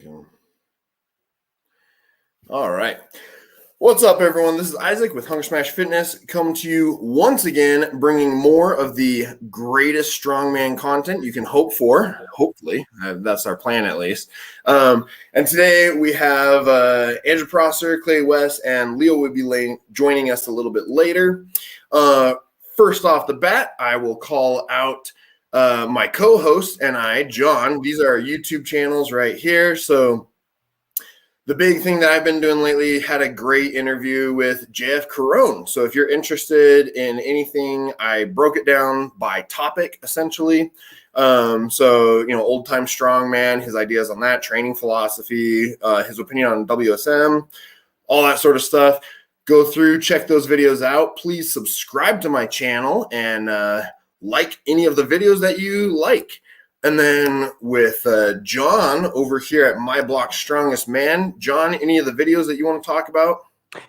thinking. All right. What's up, everyone? This is Isaac with Hunger Smash Fitness, coming to you once again, bringing more of the greatest strongman content you can hope for. Hopefully, that's our plan at least. And today we have Andrew Prosser, Clay West, and Leo would be joining us a little bit later. First off the bat, I will call out my co-host and I, John. These are our YouTube channels right here. So the big thing that I've been doing lately, had a great interview with JF Carone. So if you're interested in anything, I broke it down by topic, essentially. Old time strongman, his ideas on that, training philosophy, his opinion on WSM, all that sort of stuff. Go through, check those videos out. Please subscribe to my channel and like any of the videos that you like. And then with John over here at My Block Strongest Man. John, any of the videos that you want to talk about?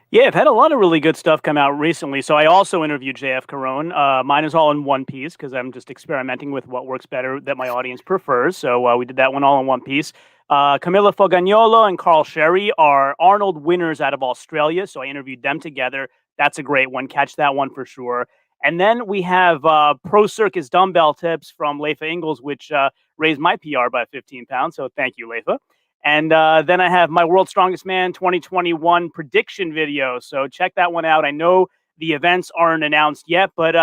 Yeah, I've had a lot of really good stuff come out recently. So I also interviewed JF Carone. Mine is all in one piece because I'm just experimenting with what works better that my audience prefers. So we did that one all in one piece. Camilla Fogagnolo and Carl Sherry are Arnold winners out of Australia. So I interviewed them together. That's a great one. Catch that one for sure. And then we have Pro Circus dumbbell tips from Leifa Ingalls, which raised my PR by 15 pounds. So thank you, Leifa. And then I have my World's Strongest Man 2021 prediction video. So check that one out. I know the events aren't announced yet, but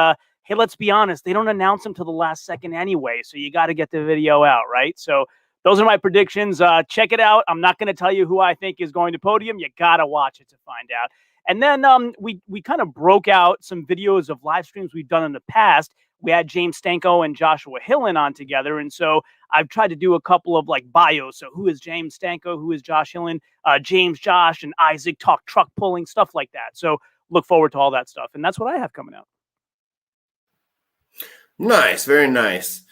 hey, let's be honest. They don't announce them till the last second anyway. So you got to get the video out, right? So those are my predictions. Check it out. I'm not going to tell you who I think is going to podium. You got to watch it to find out. And then we kind of broke out some videos of live streams we've done in the past. We had James Stanko and Joshua Hillen on together. And so I've tried to do a couple of like bios. So who is James Stanko? Who is Josh Hillen? James, Josh, and Isaac talk truck pulling, stuff like that. So look forward to all that stuff. And that's what I have coming out. Nice. Very nice.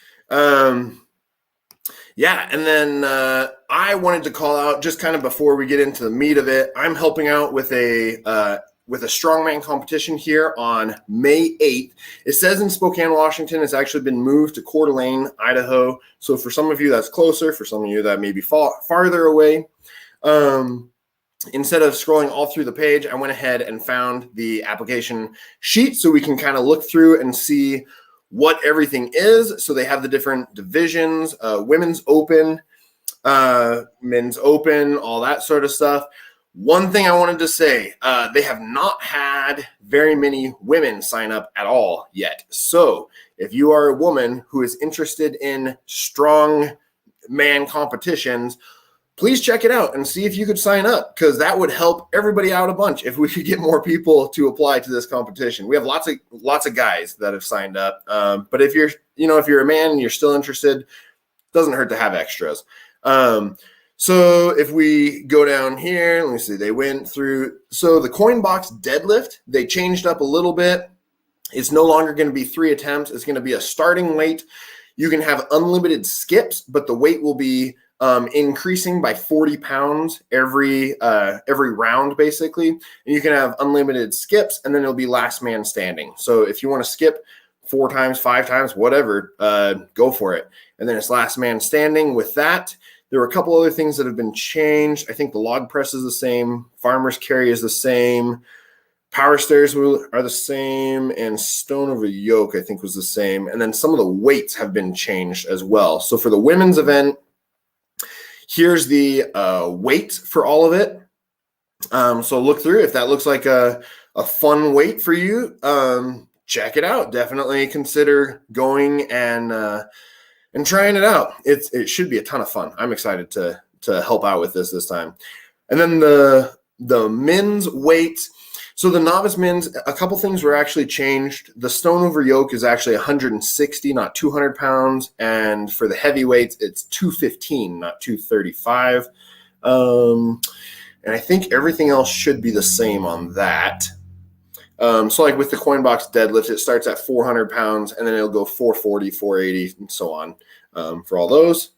Yeah, and then I wanted to call out just kind of before we get into the meat of it. I'm helping out with a strongman competition here on May 8th. It says in Spokane, Washington. It's actually been moved to Coeur d'Alene, Idaho. So for some of you that's closer, for some of you that may be farther away, instead of scrolling all through the page, I went ahead and found the application sheet so we can kind of look through and see what everything is. So they have the different divisions, women's open, men's open, all that sort of stuff. One thing I wanted to say, they have not had very many women sign up at all yet. So if you are a woman who is interested in strong man competitions, please check it out and see if you could sign up, because that would help everybody out a bunch if we could get more people to apply to this competition. We have lots of guys that have signed up, but if you're a man and you're still interested, doesn't hurt to have extras. So if we go down here, let me see, they went through. So the coin box deadlift, they changed up a little bit. It's no longer going to be 3 attempts. It's going to be a starting weight. You can have unlimited skips, but the weight will be increasing by 40 pounds every round, basically. And you can have unlimited skips, and then it'll be last man standing. So if you want to skip 4 times, 5 times, whatever, go for it. And then it's last man standing. With that, there were a couple other things that have been changed. I think the log press is the same. Farmer's carry is the same. Power stairs are the same, and stone over yoke, I think, was the same. And then some of the weights have been changed as well. So for the women's event, here's the weight for all of it. So look through. If that looks like a fun weight for you, check it out. Definitely consider going and trying it out. It should be a ton of fun. I'm excited to help out with this time. And then the men's weight. So the novice men's, a couple things were actually changed. The stone over yoke is actually 160, not 200 pounds. And for the heavyweights, it's 215, not 235. And I think everything else should be the same on that. So like with the coin box deadlift, it starts at 400 pounds, and then it'll go 440, 480, and so on for all those.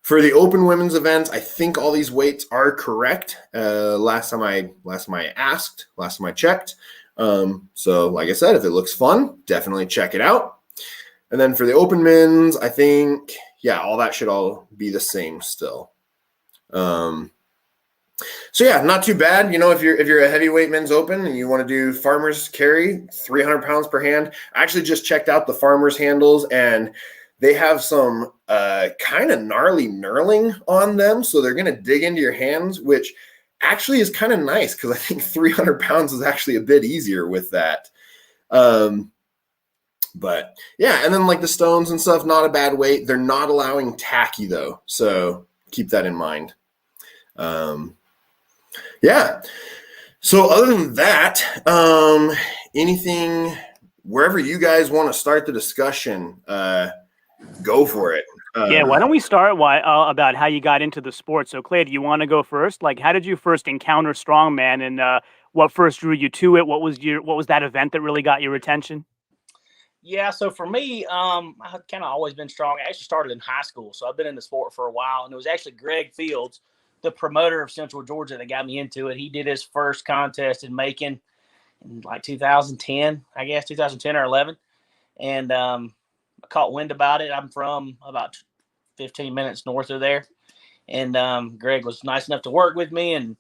For the open women's events, I think all these weights are correct. Last time I checked. So like I said, if it looks fun, definitely check it out. And then for the open men's, I think, yeah, all that should all be the same still. So yeah, not too bad. You know, if you're a heavyweight men's open and you want to do farmer's carry, 300 pounds per hand. I actually just checked out the farmer's handles, and they have some kind of gnarly knurling on them. So they're going to dig into your hands, which actually is kind of nice because I think 300 pounds is actually a bit easier with that. But yeah, and then like the stones and stuff, not a bad weight. They're not allowing tacky though. So keep that in mind. Yeah. So other than that, anything, wherever you guys want to start the discussion, go for it. Yeah, why don't we start about how you got into the sport? So Clay, do you want to go first? Like, how did you first encounter strongman, and what first drew you to it? What was that event that really got your attention? Yeah, so for me, I've kind of always been strong. I actually started in high school, so I've been in the sport for a while. And it was actually Greg Fields, the promoter of Central Georgia, that got me into it. He did his first contest in Macon in like 2010, I guess, 2010 or 11. And I caught wind about it. I'm from about 15 minutes north of there. And Greg was nice enough to work with me and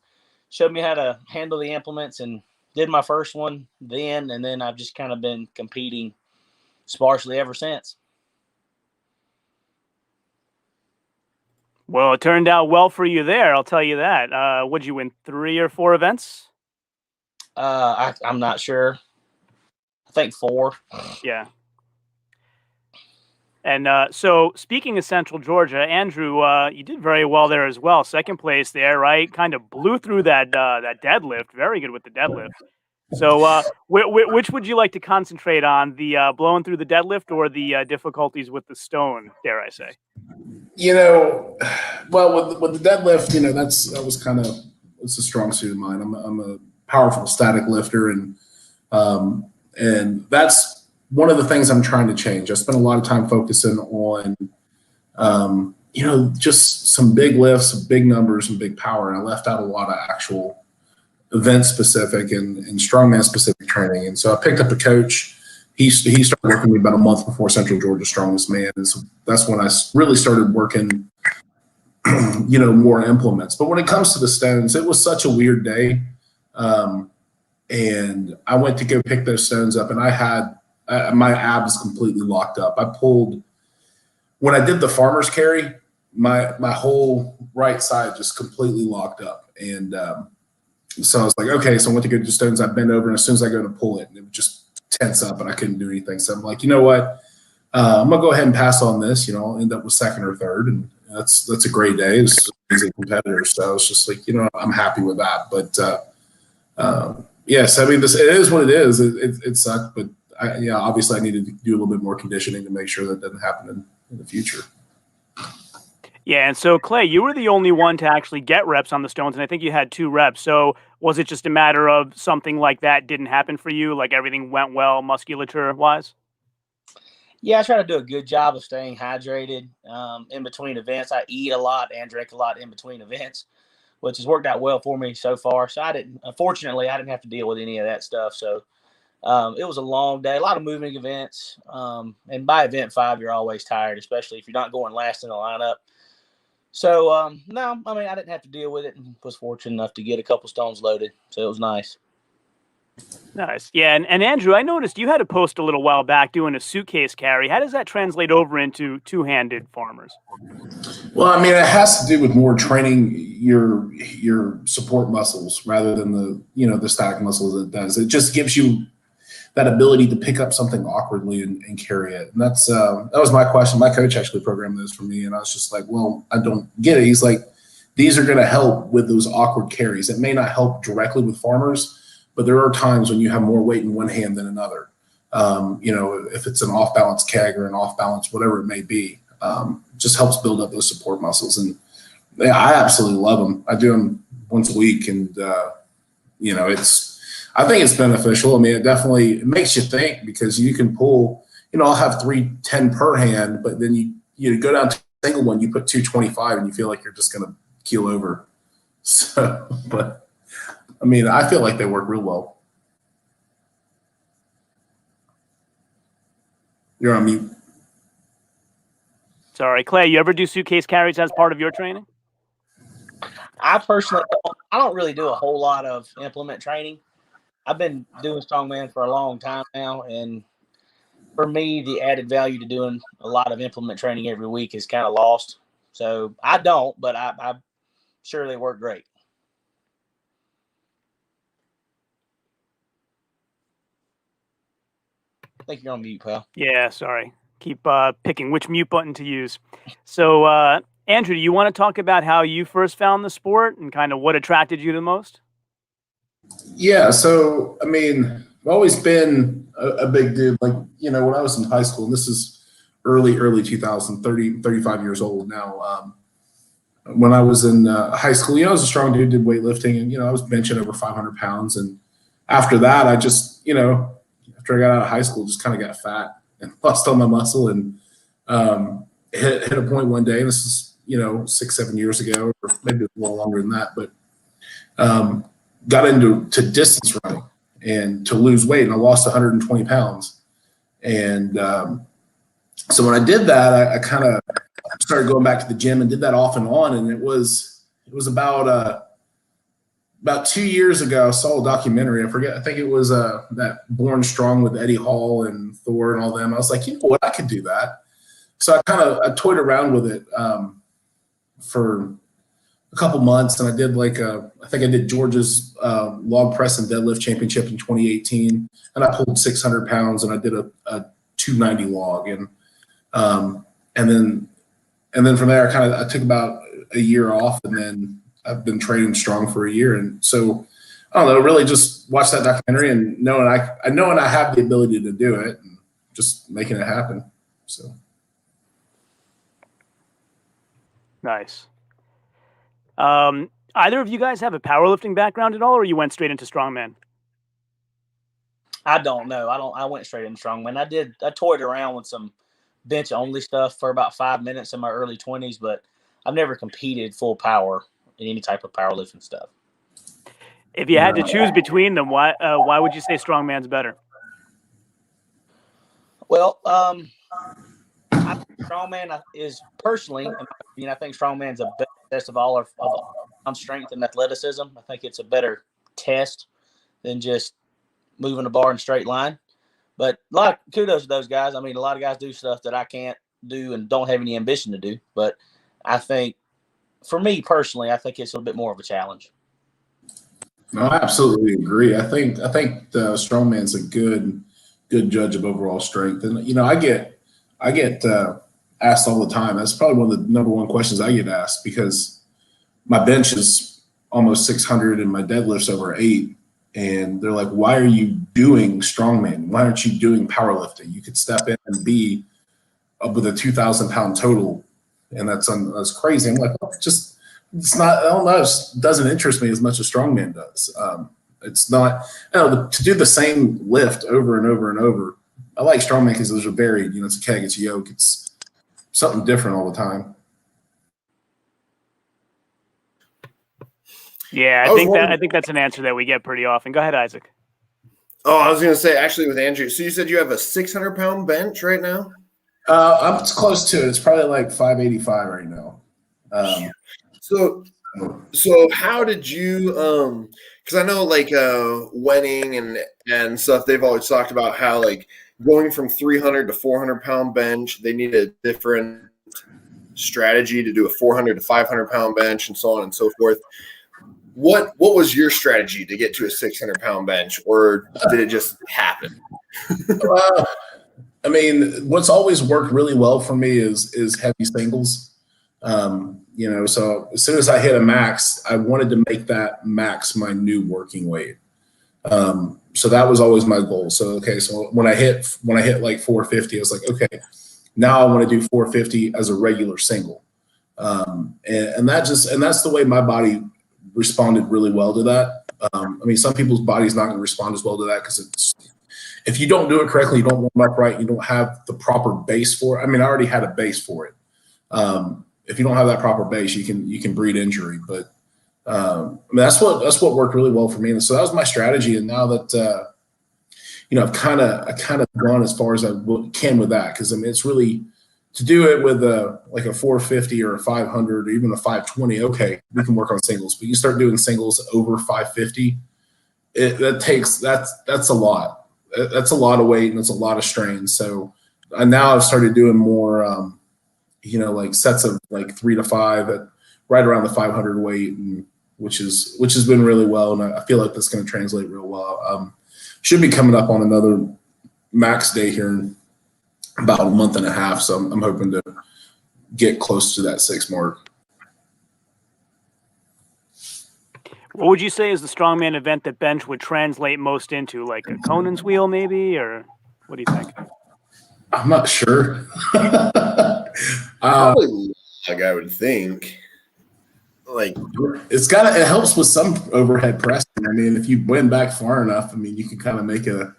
showed me how to handle the implements, and did my first one then. And then I've just kind of been competing sparsely ever since. Well, it turned out well for you there, I'll tell you that. Would you win 3 or 4 events? I'm not sure. I think 4. Yeah. And so speaking of Central Georgia, Andrew, you did very well there as well. Second place there, right? Kind of blew through that deadlift. Very good with the deadlift. So which would you like to concentrate on, the blowing through the deadlift or the difficulties with the stone, dare I say? You know, well, with the deadlift, you know, that was kind of, it's a strong suit of mine. I'm a powerful static lifter, and that's one of the things I'm trying to change. I spent a lot of time focusing on, you know, just some big lifts, some big numbers, and big power, and I left out a lot of actual event-specific and strongman-specific training. And so I picked up a coach. He started working with me about a month before Central Georgia Strongest Man, and so that's when I really started working, you know, more implements. But when it comes to the stones, it was such a weird day, and I went to go pick those stones up, and I had my abs completely locked up. I pulled, when I did the farmer's carry, my whole right side just completely locked up, and so I was like, okay, so I went to go do stones. I bent over, and as soon as I go to pull it, it would just tense up, and I couldn't do anything. So I'm like, you know what? I'm gonna go ahead and pass on this. You know, I'll end up with second or third, and that's a great day. It's amazing competitors. So I was just like, you know, I'm happy with that. But yes, I mean, it is what it is. It sucked, but obviously I needed to do a little bit more conditioning to make sure that doesn't happen in the future. Yeah, and so Clay, you were the only one to actually get reps on the stones, and I think you had 2 reps. So was it just a matter of something like that didn't happen for you, like everything went well musculature-wise? Yeah, I try to do a good job of staying hydrated in between events. I eat a lot and drink a lot in between events, which has worked out well for me so far. So unfortunately, I didn't have to deal with any of that stuff. So it was a long day, a lot of moving events. And by event 5, you're always tired, especially if you're not going last in the lineup. So, no, I mean, I didn't have to deal with it, and was fortunate enough to get a couple stones loaded. So it was nice. Nice. Yeah, and Andrew, I noticed you had a post a little while back doing a suitcase carry. How does that translate over into two-handed farmers? Well, I mean, it has to do with more training your support muscles rather than the static muscles it does. It just gives you that ability to pick up something awkwardly and carry it. And that was my question. My coach actually programmed those for me, and I was just like, well, I don't get it. He's like, these are going to help with those awkward carries. It may not help directly with farmers, but there are times when you have more weight in one hand than another. You know, if it's an off-balance keg or an off-balance, whatever it may be, just helps build up those support muscles. And yeah, I absolutely love them. I do them once a week, and you know, I think it's beneficial. I mean, it makes you think, because you can pull, you know, I'll have 310 per hand, but then you go down to a single one, you put 225, and you feel like you're just going to keel over. So, but I mean, I feel like they work real well. You're on mute. Sorry, Clay, you ever do suitcase carries as part of your training? I personally, I don't really do a whole lot of implement training. I've been doing strongman for a long time now, and for me, the added value to doing a lot of implement training every week is kind of lost. So I don't, but I'm sure they work great. I think you're on mute, pal. Yeah, sorry. Keep picking which mute button to use. So, Andrew, do you want to talk about how you first found the sport and kind of what attracted you the most? Yeah, so I mean, I've always been a big dude. Like, you know, when I was in high school, and this is early 2000, 35 years old now. When I was in high school, you know, I was a strong dude, did weightlifting, and, you know, I was benching over 500 pounds. And after that, I just, you know, after I got out of high school, just kind of got fat and lost all my muscle, and hit a point one day, and this is, you know, 6-7 years ago, or maybe a little longer than that, but got into distance running and to lose weight, and I lost 120 pounds. And so when I did that, I kind of started going back to the gym and did that off and on. And it was about 2 years ago, I saw a documentary. I think it was that Born Strong with Eddie Hall and Thor and all them. I was like, you know what, I could do that. So I toyed around with it for a couple months, and I did I think I did Georgia's log press and deadlift championship in 2018, and I pulled 600 pounds, and I did a 290 log, and then from there I took about a year off, and then I've been training strong for a year. And so I don't know, really just watch that documentary and knowing I have the ability to do it, and just making it happen. So nice. Either of you guys have a powerlifting background at all, or you went straight into strongman? I don't know. I went straight into strongman. I toyed around with some bench only stuff for about 5 minutes in my early 20s, but I've never competed full power in any type of powerlifting stuff. If you had to choose between them, why would you say strongman's better? Well, I think strongman is personally, in my opinion, I think strongman's a better test of all of strength and athleticism. I think it's a better test than just moving a bar in a straight line. But a lot of kudos to those guys. I mean, a lot of guys do stuff that I can't do and don't have any ambition to do. But I think, for me personally, I think it's a little bit more of a challenge. No, I absolutely agree. I think the strongman's a good judge of overall strength. And, you know, I get asked all the time. That's probably one of the number one questions I get asked, because my bench is almost 600 and my deadlift's over 8. And they're like, why are you doing strongman? Why aren't you doing powerlifting? You could step in and be up with a 2,000 pound total. And that's crazy. I'm like, well, it's not, I don't know. It doesn't interest me as much as strongman does. It's not, you know, to do the same lift over and over and over. I like strongman because those are varied. You know, it's a keg, it's a yoke, it's something different all the time. Yeah, I think that's an answer that we get pretty often. Go ahead, Isaac. Oh, I was going to say, actually, with Andrew. So you said you have a 600 pound bench right now? I'm close to it. It's probably like 585 right now. So how did you? Because I know like Wenning and stuff. They've always talked about how like going from 300 to 400 pound bench, they need a different strategy to do a 400 to 500 pound bench and so on and so forth. What was your strategy to get to a 600 pound bench, or did it just happen? I mean, what's always worked really well for me is heavy singles. You know, so as soon as I hit a max, I wanted to make that max my new working weight. So that was always my goal. So, okay, so when I hit like 450, I was like, okay, now I want to do 450 as a regular single. And that's the way my body responded really well to that. I mean, some people's body's not going to respond as well to that, because if you don't do it correctly, you don't warm up right, you don't have the proper base for it. I mean, I already had a base for it. If you don't have that proper base, you can breed injury. But I mean, that's what worked really well for me. And so that was my strategy. And now that you know, I've kind of gone as far as I can with that, because I mean, it's really, to do it with like a 450 or a 500 or even a 520, okay, we can work on singles. But you start doing singles over 550, that's a lot. That's a lot of weight and it's a lot of strain. So now I've started doing more, like sets of like 3 to 5 at right around the 500 weight, and which has been really well. And I feel like that's going to translate real well. Should be coming up on another max day here in about a month and a half. So I'm hoping to get close to that 6 mark. What would you say is the strongman event that bench would translate most into, like a Conan's wheel maybe, or what do you think? I'm not sure. Probably, like I would think. Like it helps with some overhead pressing. I mean, if you bend back far enough, I mean, you can kind of make a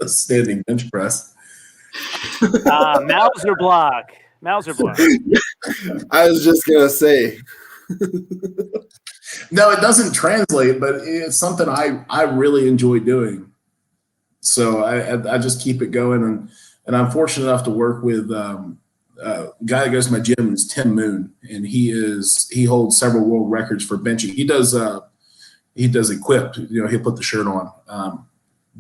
standing bench press. Mauser block. I was just gonna say. No, it doesn't translate, but it's something I really enjoy doing. So I just keep it going, and I'm fortunate enough to work with a guy that goes to my gym is Tim Moon, and he holds several world records for benching. He does equipped, he'll put the shirt on.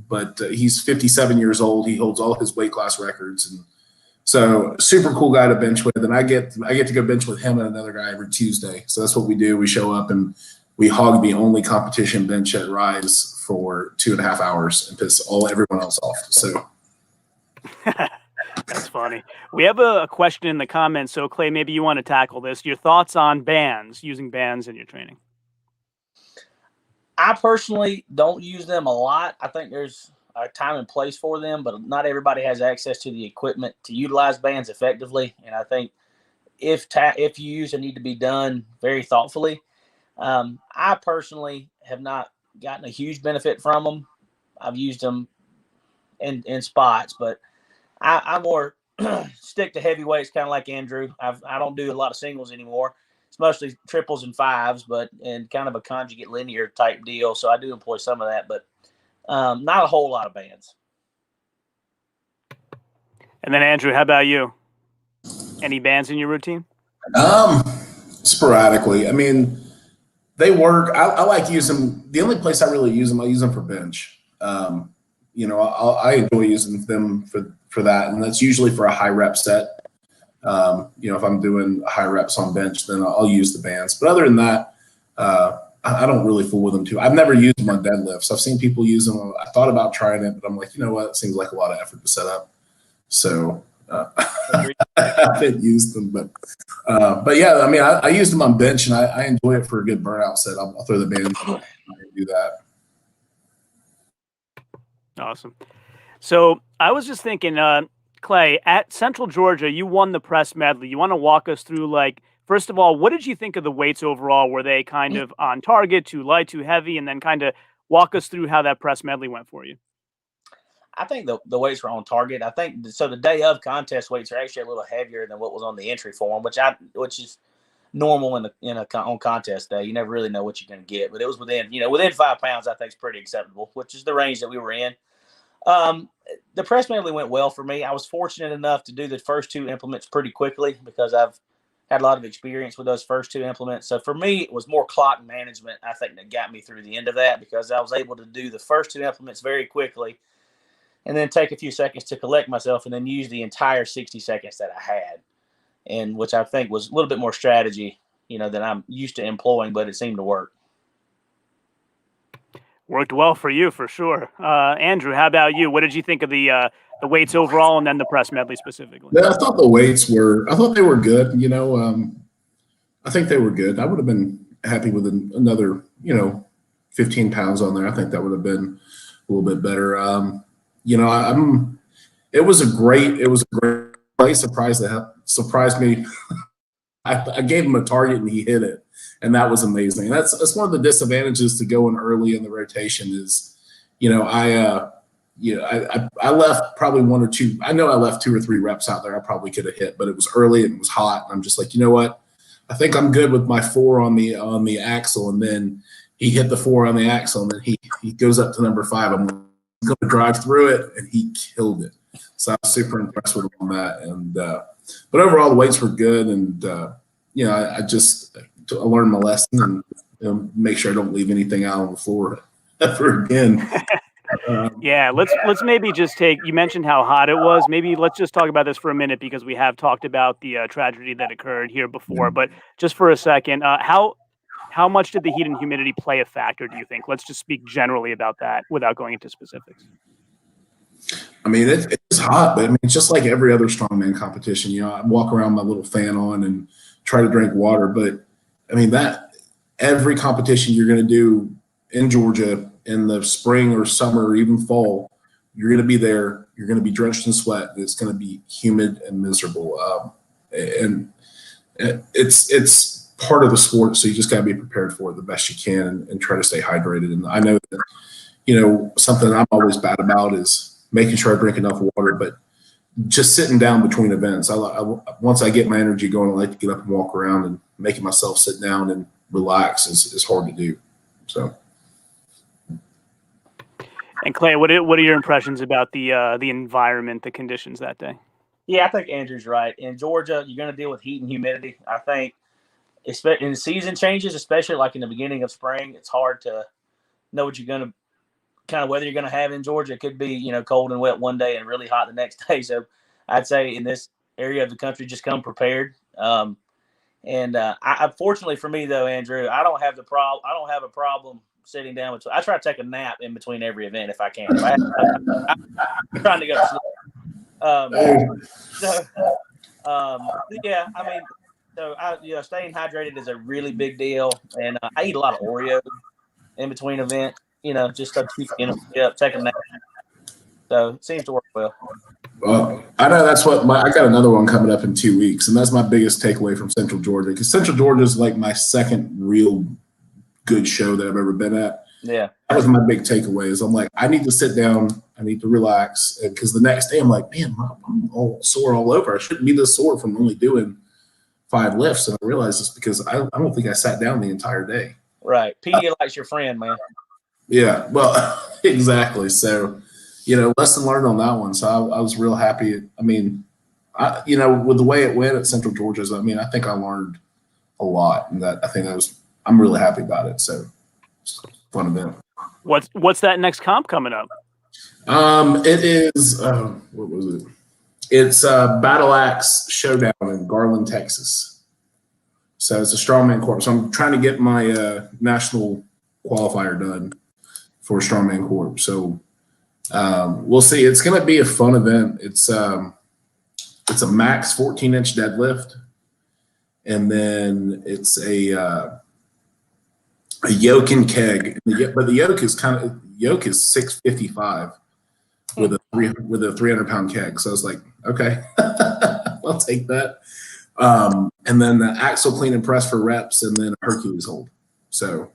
But he's 57 years old. He holds all his weight class records, and so super cool guy to bench with. And I get to go bench with him and another guy every Tuesday. So that's what we do. We show up and we hog the only competition bench at Rise for 2.5 hours and piss everyone else off. So that's funny. We have a question in the comments. So Clay, maybe you want to tackle this. Your thoughts on bands, using bands in your training? I personally don't use them a lot. I think there's a time and place for them, but not everybody has access to the equipment to utilize bands effectively. And I think if you use them, need to be done very thoughtfully. I personally have not gotten a huge benefit from them. I've used them in spots, but I more stick to heavy weights, kind of like Andrew. I don't do a lot of singles anymore. It's mostly triples and 5s, but in kind of a conjugate linear type deal. So I do employ some of that, but not a whole lot of bands. And then Andrew, how about you? Any bands in your routine? Sporadically. I mean, they work. I like using. The only place I really use them, I use them for bench. I enjoy using them for that, and that's usually for a high rep set. If I'm doing high reps on bench, then I'll use the bands. But other than that, I don't really fool with them too. I've never used them on deadlifts. I've seen people use them. I thought about trying it, but I'm like, you know what? It seems like a lot of effort to set up. So I haven't used them, but yeah, I mean, I used them on bench, and I enjoy it for a good burnout set. I'll throw the bands and do that. Awesome. So I was just thinking, Clay, at Central Georgia, you won the press medley. You want to walk us through, like, first of all, what did you think of the weights overall? Were they kind of on target, too light, too heavy? And then kind of walk us through how that press medley went for you. I think the weights were on target. I think so. The day of contest weights are actually a little heavier than what was on the entry form, which is normal on contest day. You never really know what you're going to get, but it was within 5 pounds. I think is pretty acceptable, which is the range that we were in. The press medley went well for me. I was fortunate enough to do the first 2 implements pretty quickly because I've had a lot of experience with those first 2 implements. So for me, it was more clock management, I think, that got me through the end of that, because I was able to do the first 2 implements very quickly and then take a few seconds to collect myself and then use the entire 60 seconds that I had, and which I think was a little bit more strategy, than I'm used to employing, but it seemed to work. Worked well for you, for sure. Andrew, how about you? What did you think of the weights overall, and then the press medley specifically? Yeah, I thought they were good. I think they were good. I would have been happy with another, 15 pounds on there. I think that would have been a little bit better. It was a great play. Surprised me. I gave him a target and he hit it, and that was amazing. And that's one of the disadvantages to going early in the rotation is, I left probably 1 or 2. I know I left 2 or 3 reps out there I probably could have hit, but it was early and it was hot, and I'm just like, you know what? I think I'm good with my 4 on the axle, and then he hit the 4 on the axle, and then he goes up to number 5. I'm going to drive through it, and he killed it. So I was super impressed with him on that, and but overall the weights were good, and you know, I learned my lesson, and you know, make sure I don't leave anything out on the floor ever again. Yeah, let's maybe just you mentioned how hot it was. Maybe let's just talk about this for a minute, because we have talked about the tragedy that occurred here before. But just for a second, how much did the heat and humidity play a factor, do you think? Let's just speak generally about that without going into specifics. I mean, it's hot, but I mean, it's just like every other strongman competition. You know, I walk around with my little fan on and try to drink water, but I mean, that every competition you're going to do in Georgia in the spring or summer or even fall, you're going to be there. You're going to be drenched in sweat. It's going to be humid and miserable, and it's part of the sport. So you just got to be prepared for it the best you can, and try to stay hydrated. And I know that, you know, something I'm always bad about is making sure I drink enough water, but just sitting down between events. Once I get my energy going, I like to get up and walk around, and making myself sit down and relax is hard to do. So. And Clay, what are your impressions about the environment, the conditions that day? Yeah, I think Andrew's right. In Georgia, you're going to deal with heat and humidity. I think, in the season changes, especially like in the beginning of spring, it's hard to know what you're going to kind of weather you're going to have in Georgia. It could be, you know, cold and wet one day and really hot the next day. So I'd say in this area of the country, just come prepared. I fortunately for me though, Andrew, I don't have a problem sitting down. I try to take a nap in between every event if I can. I'm trying to go to sleep. Yeah, I mean, staying hydrated is a really big deal, and I eat a lot of Oreos in between events. You know, just to keep take a nap. So it seems to work well. Well, I know that's what I got another one coming up in 2 weeks, and that's my biggest takeaway from Central Georgia, because Central Georgia is like my second real good show that I've ever been at. Yeah, that was my big takeaway. Is I'm like, I need to sit down, I need to relax, because the next day I'm like, man, I'm all sore all over. I shouldn't be this sore from only doing 5 lifts, and I realized it's because I don't think I sat down the entire day. Right, Pedialyte's your friend, man. Yeah, well, exactly. So, you know, lesson learned on that one. So I was real happy. I mean, you know, with the way it went at Central Georgia's, I mean, I think I learned a lot, and I'm really happy about it. So it's a fun event. What's that next comp coming up? It is, what was it? It's Battle Axe Showdown in Garland, Texas. So it's a strongman corp. So I'm trying to get my national qualifier done for Strongman Corp. So we'll see. It's going to be a fun event. It's a max 14-inch deadlift, and then it's a yoke and keg. But the yoke is is 655 with a 300-pound keg. So I was like, okay, I'll take that. And then the axle clean and press for reps, and then a Hercules hold. So.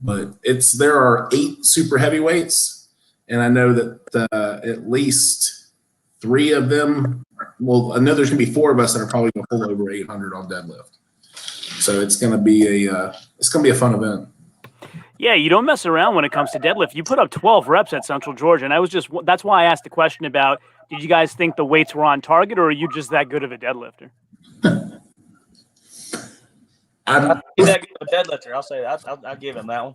But there are 8 super heavyweights, and I know that at least 3 of them. Well, I know there's going to be 4 of us that are probably going to pull over 800 on deadlift. So it's going to be a fun event. Yeah, you don't mess around when it comes to deadlift. You put up 12 reps at Central Georgia, and that's why I asked the question about, did you guys think the weights were on target, or are you just that good of a deadlifter? I'm that good of a deadlifter. I'll say that. I'll give him that one.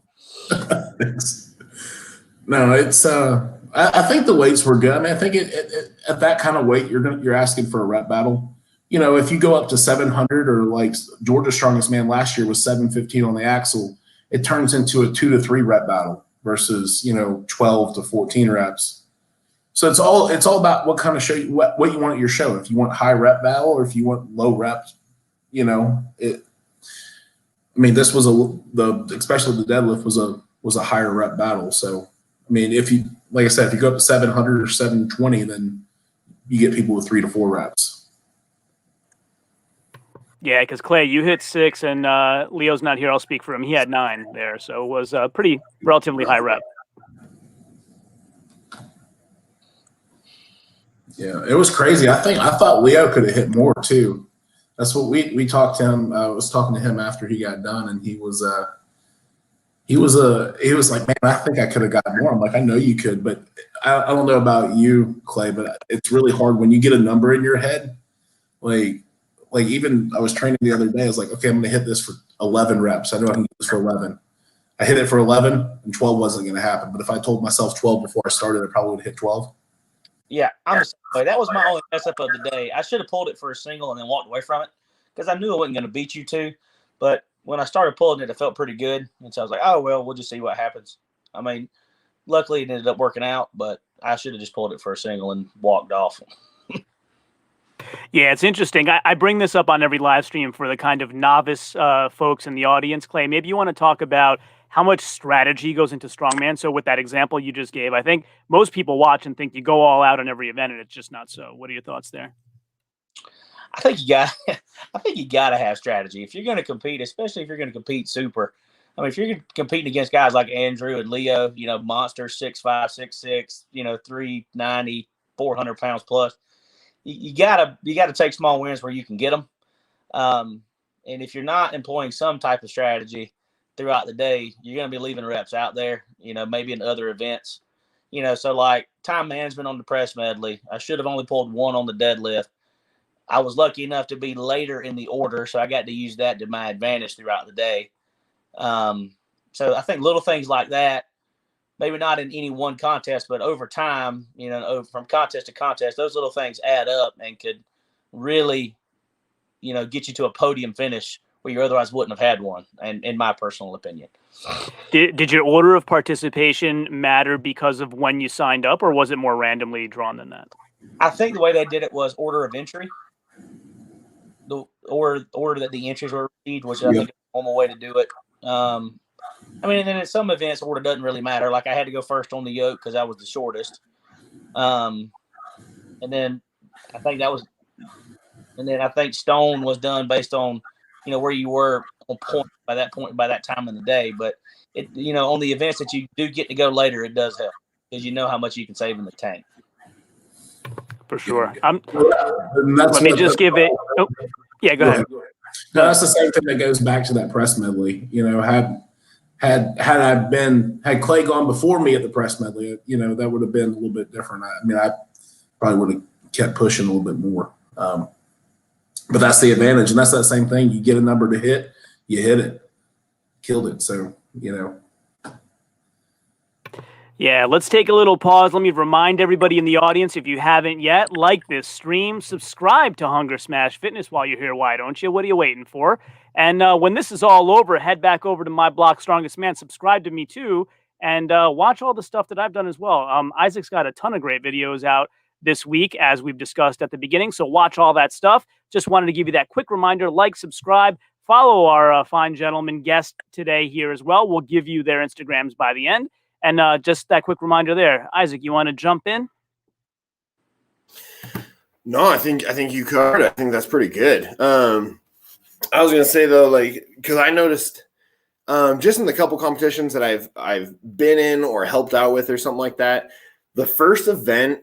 No, it's I think the weights were good. I mean, I think at that kind of weight, you're asking for a rep battle. You know, if you go up to 700, or like Georgia's strongest man last year was 715 on the axle, it turns into a 2 to 3 rep battle versus, you know, 12 to 14 reps. So it's all about what kind of show what you want at your show. If you want high rep battle, or if you want low reps, you know it. I mean, this was especially the deadlift was a higher rep battle. So, I mean, if you go up to 700 or 720, then you get people with 3 to 4 reps. Yeah, because Clay, you hit 6, and Leo's not here. I'll speak for him. He had 9 there, so it was a relatively high rep. Yeah, it was crazy. I thought Leo could have hit more too. That's what we talked to him. I was talking to him after he got done, and he was like, man, I think I could have gotten more. I'm like, I know you could, but I don't know about you, Clay, but it's really hard when you get a number in your head Like even I was training the other day. I was like, okay, I'm going to hit this for 11 reps. I know I can do this for 11. I hit it for 11, and 12 wasn't going to happen. But if I told myself 12 before I started, I probably would have hit 12. Yeah, I'm the same way. That was my only mess up of the day. I should have pulled it for a single and then walked away from it because I knew I wasn't going to beat you two. But when I started pulling it, it felt pretty good. And so I was like, oh, well, we'll just see what happens. I mean, luckily it ended up working out, but I should have just pulled it for a single and walked off. Yeah, it's interesting. I bring this up on every live stream for the kind of novice folks in the audience. Clay, maybe you want to talk about how much strategy goes into strongman. So with that example you just gave, I think most people watch and think you go all out on every event, and it's just not so. What are your thoughts there? I think you got to have strategy if you're going to compete, especially if you're going to compete super. I mean, if you're competing against guys like Andrew and Leo, monsters 6'5", 6'6", 390, 400 pounds plus. You gotta take small wins where you can get them. And if you're not employing some type of strategy throughout the day, you're going to be leaving reps out there, maybe in other events, so like time management on the press medley. I should have only pulled one on the deadlift. I was lucky enough to be later in the order, so I got to use that to my advantage throughout the day. So I think little things like that, maybe not in any one contest, but over time, from contest to contest, those little things add up and could really, get you to a podium finish where you otherwise wouldn't have had one, and in my personal opinion. Did your order of participation matter because of when you signed up, or was it more randomly drawn than that? I think the way they did it was order of entry. The order that the entries were received, which I think is a normal way to do it. I mean, and then in some events, order doesn't really matter. Like I had to go first on the yoke because I was the shortest. And then I think stone was done based on, where you were on point by that time in the day. But it, on the events that you do get to go later, it does help because you know how much you can save in the tank. For sure. Let me just give it. Oh, yeah, go ahead. No, that's the same thing that goes back to that press medley. Had Clay gone before me at the press medley, that would have been a little bit different. I probably would have kept pushing a little bit more. But that's the advantage, and that's that same thing. You get a number to hit, you hit it, killed it. So, Yeah, let's take a little pause. Let me remind everybody in the audience, if you haven't yet, like this stream, subscribe to Hunger Smash Fitness while you're here. Why don't you? What are you waiting for? And when this is all over, head back over to my blog, Strongest Man. Subscribe to me too, and watch all the stuff that I've done as well. Isaac's got a ton of great videos out this week, as we've discussed at the beginning. So watch all that stuff. Just wanted to give you that quick reminder, like, subscribe, follow our fine gentleman guest today here as well. We'll give you their Instagrams by the end. And just that quick reminder there. Isaac, you want to jump in? No, I think you covered it. I think that's pretty good. I was going to say though, because I noticed just in the couple competitions that I've been in or helped out with or something like that, the first event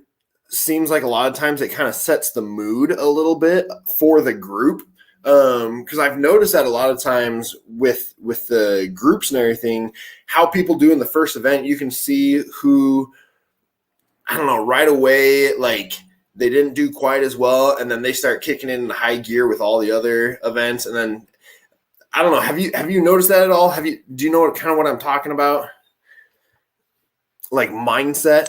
seems like a lot of times it kind of sets the mood a little bit for the group. Because I've noticed that a lot of times with the groups and everything, how people do in the first event, you can see who, I don't know, right away, like they didn't do quite as well, and then they start kicking in high gear with all the other events, and then I don't know. Have you noticed that at all? Do you know what I'm talking about? Like mindset.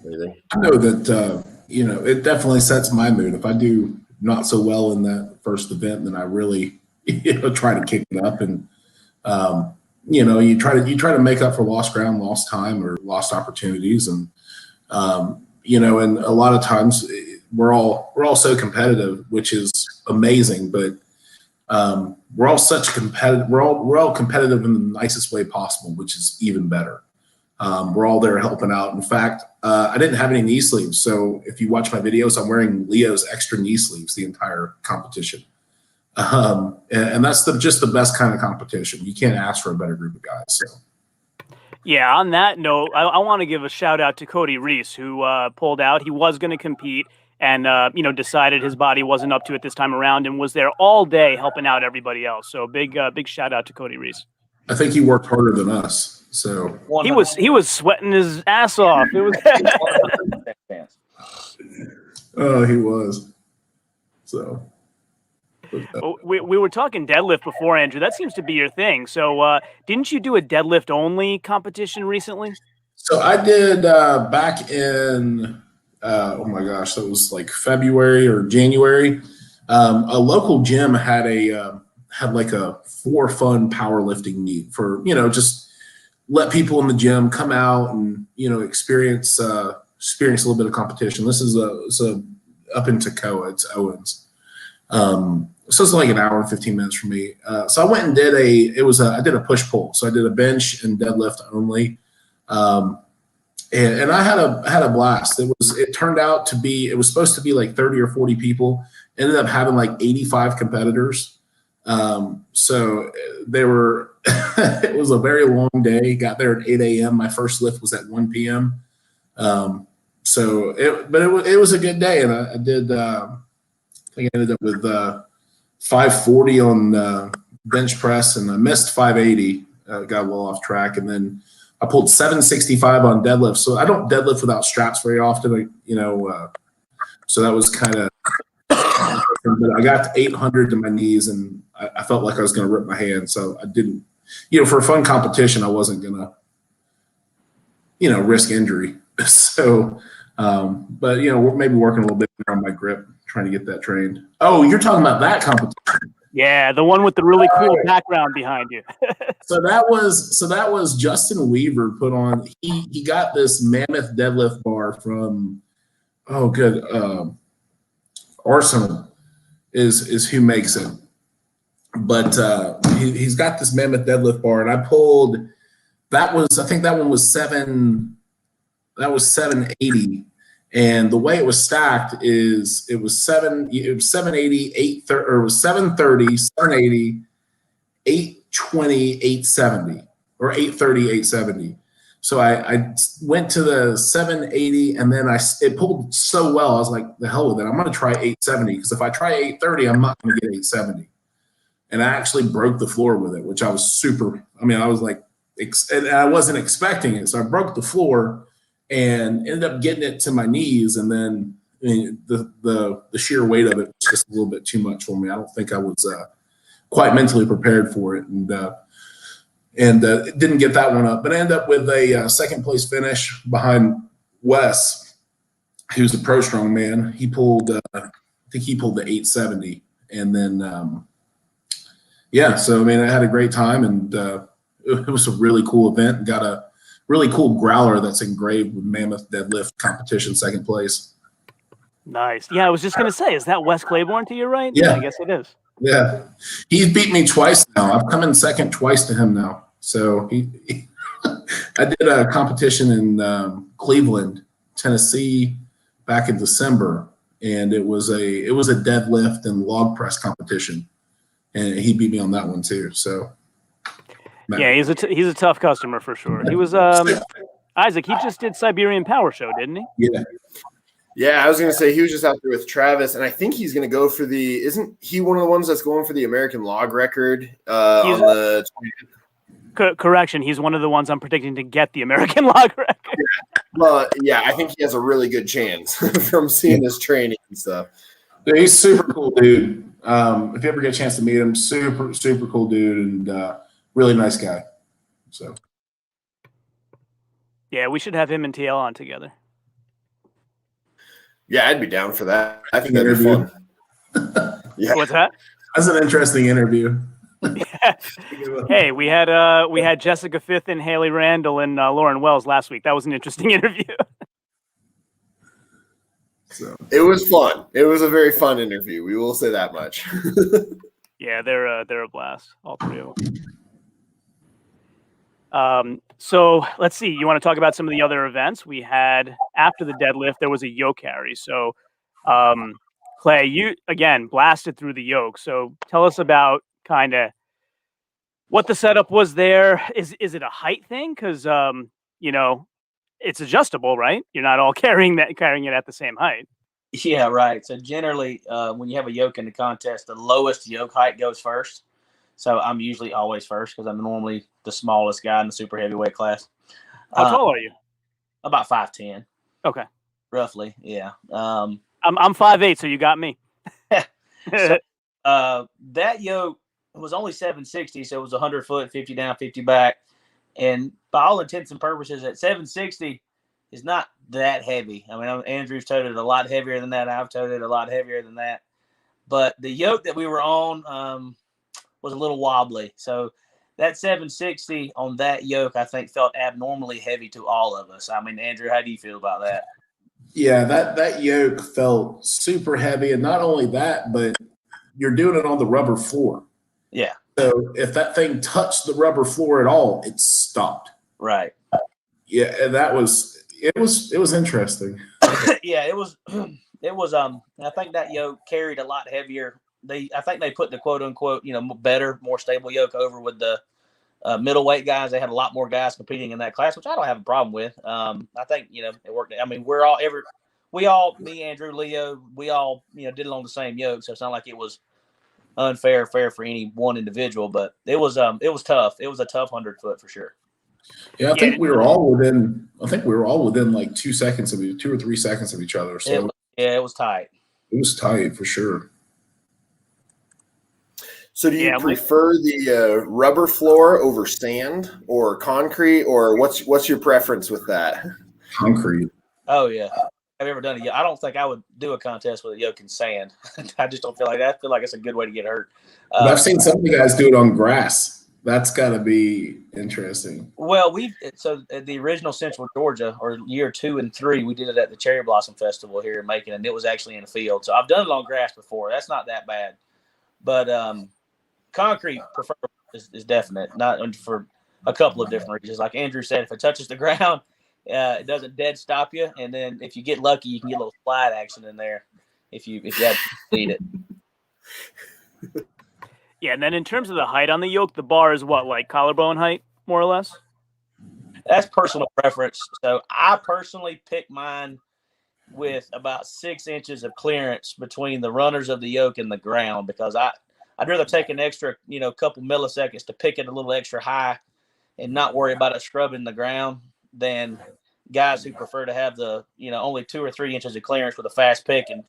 I know that it definitely sets my mood. If I do not so well in that first event, then I really try to kick it up, and you try to make up for lost ground, lost time, or lost opportunities, and and a lot of times we're all so competitive, which is amazing, but we're all competitive. We're all competitive in the nicest way possible, which is even better. We're all there helping out. In fact, I didn't have any knee sleeves. So if you watch my videos, I'm wearing Leo's extra knee sleeves the entire competition. And that's just the best kind of competition. You can't ask for a better group of guys. So. Yeah, on that note, I want to give a shout out to Cody Reese, who pulled out. He was going to compete and, decided his body wasn't up to it this time around and was there all day helping out everybody else. So big shout out to Cody Reese. I think he worked harder than us. So he was sweating his ass off. It was Oh, he was. So. Well, we were talking deadlift before, Andrew. That seems to be your thing. So didn't you do a deadlift only competition recently? So I did back in, oh my gosh, that was like February or January. A local gym had had like a for fun powerlifting meet for, just let people in the gym come out and, experience a little bit of competition. This is up in Toccoa, it's Owens. So it's like an hour and 15 minutes for me. So I went and did I did a push pull. So I did a bench and deadlift only. And I had a blast. It turned out to be, it was supposed to be like 30 or 40 people, ended up having like 85 competitors. So they were, it was a very long day. Got there at 8 a.m. My first lift was at 1 p.m. So it was a good day. And I did, I think I ended up with 540 on bench press, and I missed 580. Got well off track, and then I pulled 765 on deadlift. So I don't deadlift without straps very often, so that was kind of. But I got to 800 to my knees, and I felt like I was going to rip my hand. So I didn't, for a fun competition, I wasn't going to, risk injury. So, but maybe working a little bit on my grip, trying to get that trained. Oh, you're talking about that competition? Yeah, the one with the really cool background behind you. So that was Justin Weaver put on. He got this mammoth deadlift bar from Arsenal is who makes it. But he's got this mammoth deadlift bar, and I pulled. I think that one was 780. And the way it was stacked is it was 780, 830, or it was 730, 780, 820, 870, or 830, 870. So I went to the 780, and then it pulled so well. I was like, the hell with it. I'm going to try 870, because if I try 830, I'm not going to get 870. And I actually broke the floor with it, which I was I was like, and I wasn't expecting it. So I broke the floor and ended up getting it to my knees, and then the sheer weight of it was just a little bit too much for me. I don't think I was quite mentally prepared for it, and didn't get that one up. But I ended up with a second place finish behind Wes, who's the pro strongman. He pulled, I think he pulled the 870, and then So I had a great time, and it was a really cool event. Got a really cool growler that's engraved with mammoth deadlift competition, second place. Nice. Yeah, I was just gonna say, is that Wes Claiborne to your right? Yeah, I guess it is. Yeah, he's beat me twice now. I've come in second twice to him now. So I did a competition in Cleveland, Tennessee, back in December, and it was a deadlift and log press competition, and he beat me on that one too. So. Yeah, he's a tough customer for sure. He was Isaac. He just did Siberian Power Show, didn't he? Yeah. I was gonna say he was just out there with Travis, and I think he's gonna go for isn't he one of the ones that's going for the American log record on the? Correction, he's one of the ones I'm predicting to get the American log record. Well, yeah, I think he has a really good chance from seeing his training and stuff. Yeah, he's super cool dude. If you ever get a chance to meet him, super super cool dude, and really nice guy. So. Yeah, we should have him and TL on together. Yeah, I'd be down for that. I think that'd be fun. Yeah. What's that? That's an interesting interview. Yeah. Hey, we had Jessica Fifth and Haley Randall and Lauren Wells last week. That was an interesting interview. So it was fun. It was a very fun interview. We will say that much. Yeah, they're a blast, all three of them. So let's see. You want to talk about some of the other events we had after the deadlift? There was a yoke carry. So, Clay, you again blasted through the yoke. So tell us about kind of what the setup was there. Is it a height thing? Because it's adjustable, right? You're not all carrying it at the same height. Yeah, right. So generally, when you have a yoke in the contest, the lowest yoke height goes first. So I'm usually always first because I'm normally the smallest guy in the super heavyweight class. How tall are you? About 5'10". Okay. Roughly, yeah. I'm 5'8", so you got me. So, that yoke was only 760, so it was 100 foot, 50 down, 50 back. And by all intents and purposes, at 760 is not that heavy. I mean, Andrew's toted a lot heavier than that. I've toted a lot heavier than that. But the yoke that we were on was a little wobbly. So that 760 on that yoke, I think, felt abnormally heavy to all of us. I mean, Andrew, how do you feel about that? Yeah, that yoke felt super heavy. And not only that, but you're doing it on the rubber floor. Yeah. So if that thing touched the rubber floor at all, it stopped. Right. Yeah, and it was interesting. Yeah, it was I think that yoke carried a lot heavier. I think they put the quote unquote, better, more stable yoke over with the middleweight guys. They had a lot more guys competing in that class, which I don't have a problem with. I think, it worked. I mean, me, Andrew, Leo, we all, did it on the same yoke. So it's not like it was fair for any one individual, but it was tough. It was a tough 100 foot for sure. Yeah, I think we were all within like 2 seconds of 2 or 3 seconds of each other. So it was tight. It was tight for sure. So do you prefer the rubber floor over sand or concrete, or what's your preference with that? Concrete. Oh yeah. I've ever done it. I don't think I would do a contest with a yoke in sand. I just don't feel like that. I feel like it's a good way to get hurt. I've seen some of the guys do it on grass. That's got to be interesting. Well, so at the original Central Georgia, or year 2 and 3, we did it at the Cherry Blossom Festival here in Macon, and it was actually in a field. So I've done it on grass before. That's not that bad. But concrete is definite, not for a couple of different reasons. Like Andrew said, if it touches the ground, it doesn't dead stop you. And then if you get lucky, you can get a little slide action in there if you have to lead it. Yeah, and then in terms of the height on the yoke, the bar is what, like collarbone height, more or less? That's personal preference. So I personally pick mine with about 6 inches of clearance between the runners of the yoke and the ground, because I'd rather take an extra, couple milliseconds to pick it a little extra high and not worry about it scrubbing the ground than guys who prefer to have the, only 2 or 3 inches of clearance with a fast pick and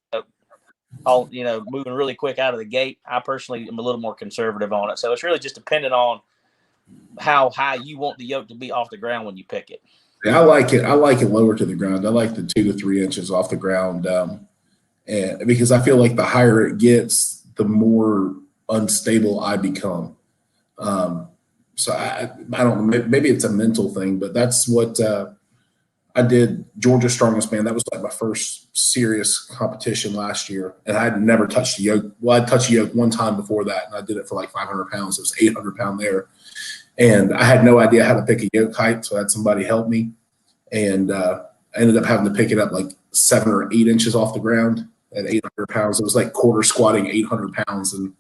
all, moving really quick out of the gate. I personally am a little more conservative on it. So it's really just dependent on how high you want the yoke to be off the ground when you pick it. Yeah, I like it lower to the ground. I like the 2 to 3 inches off the ground. And because I feel like the higher it gets, the more unstable I become. So I don't know, maybe it's a mental thing, but that's what I did. Georgia Strongest Man. That was like my first serious competition last year. And I had never touched a yoke. Well, I'd touched a yoke one time before that, and I did it for like 500 pounds. It was 800 pound there. And I had no idea how to pick a yoke height, so I had somebody help me. And I ended up having to pick it up like 7 or 8 inches off the ground at 800 pounds. It was like quarter squatting 800 pounds. And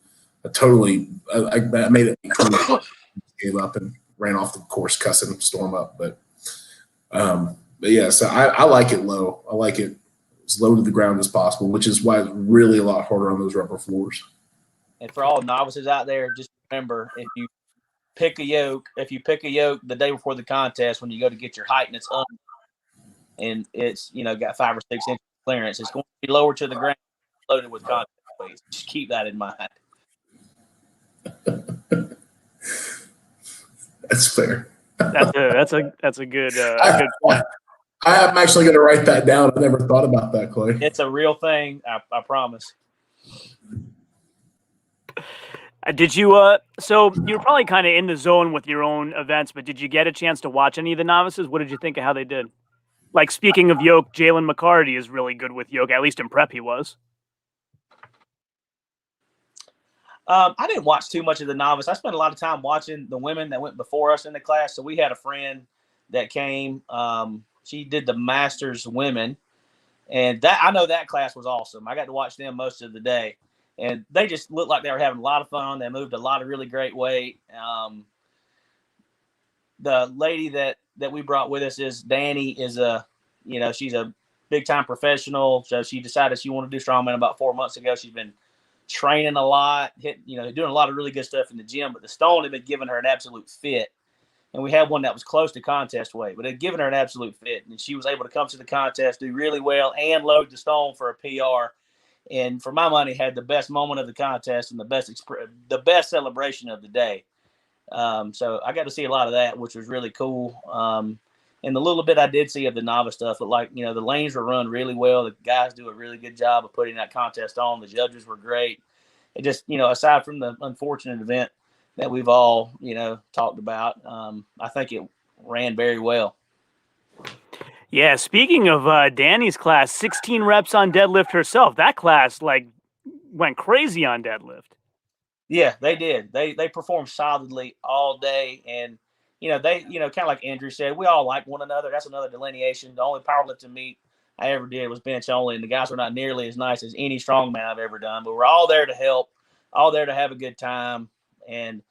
I made it, gave up and ran off the course cussing Storm up. But yeah, so I like it low. I like it as low to the ground as possible, which is why it's really a lot harder on those rubber floors. And for all novices out there, just remember, if you pick a yoke the day before the contest, when you go to get your height and it's under, and it's got 5 or 6 inches clearance, it's going to be lower to the ground, loaded with contact weights. Just keep that in mind. That's fair. That's a good point. I'm actually going to write that down. I never thought about that, Clay. It's a real thing. I promise. Did you? So you're probably kind of in the zone with your own events, but did you get a chance to watch any of the novices? What did you think of how they did? Like, speaking of yoke, Jalen McCarty is really good with yoke. At least in prep, he was. I didn't watch too much of the novice. I spent a lot of time watching the women that went before us in the class. So we had a friend that came. She did the Masters women, and I know that class was awesome. I got to watch them most of the day, and they just looked like they were having a lot of fun. They moved a lot of really great weight. The lady that we brought with us is Danny. She's a big time professional. So she decided she wanted to do strongman about 4 months ago. She's been training a lot, doing a lot of really good stuff in the gym, but the stone had been giving her an absolute fit. and we had one that was close to contest weight, but it had given her an absolute fit. And she was able to come to the contest, do really well, and load the stone for a PR. And for my money, had the best moment of the contest and the best celebration of the day. So I got to see a lot of that, which was really cool. And the little bit I did see of the novice stuff, but like, the lanes were run really well. The guys do a really good job of putting that contest on. The judges were great. It just, aside from the unfortunate event that we've all, talked about, I think it ran very well. Yeah, speaking of Danny's class, 16 reps on deadlift herself. That class went crazy on deadlift. Yeah, they did. They performed solidly all day, and they kind of like Andrew said, we all like one another. That's another delineation. The only powerlifting meet I ever did was bench only, and the guys were not nearly as nice as any strongman I've ever done. But we're all there to help, all there to have a good time, and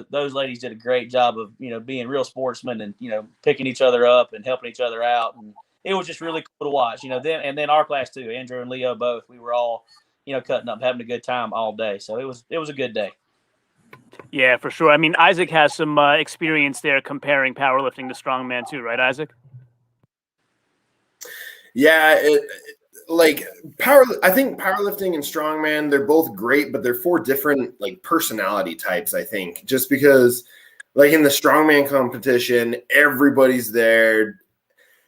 those ladies did a great job of, being real sportsmen and, picking each other up and helping each other out. And it was just really cool to watch, then our class too, Andrew and Leo both, we were all, cutting up, having a good time all day. So it was a good day. Yeah, for sure. I mean, Isaac has some experience there comparing powerlifting to strongman too, right, Isaac? Yeah, I think powerlifting and strongman, they're both great, but they're for different personality types, I think. Just because in the strongman competition, everybody's there.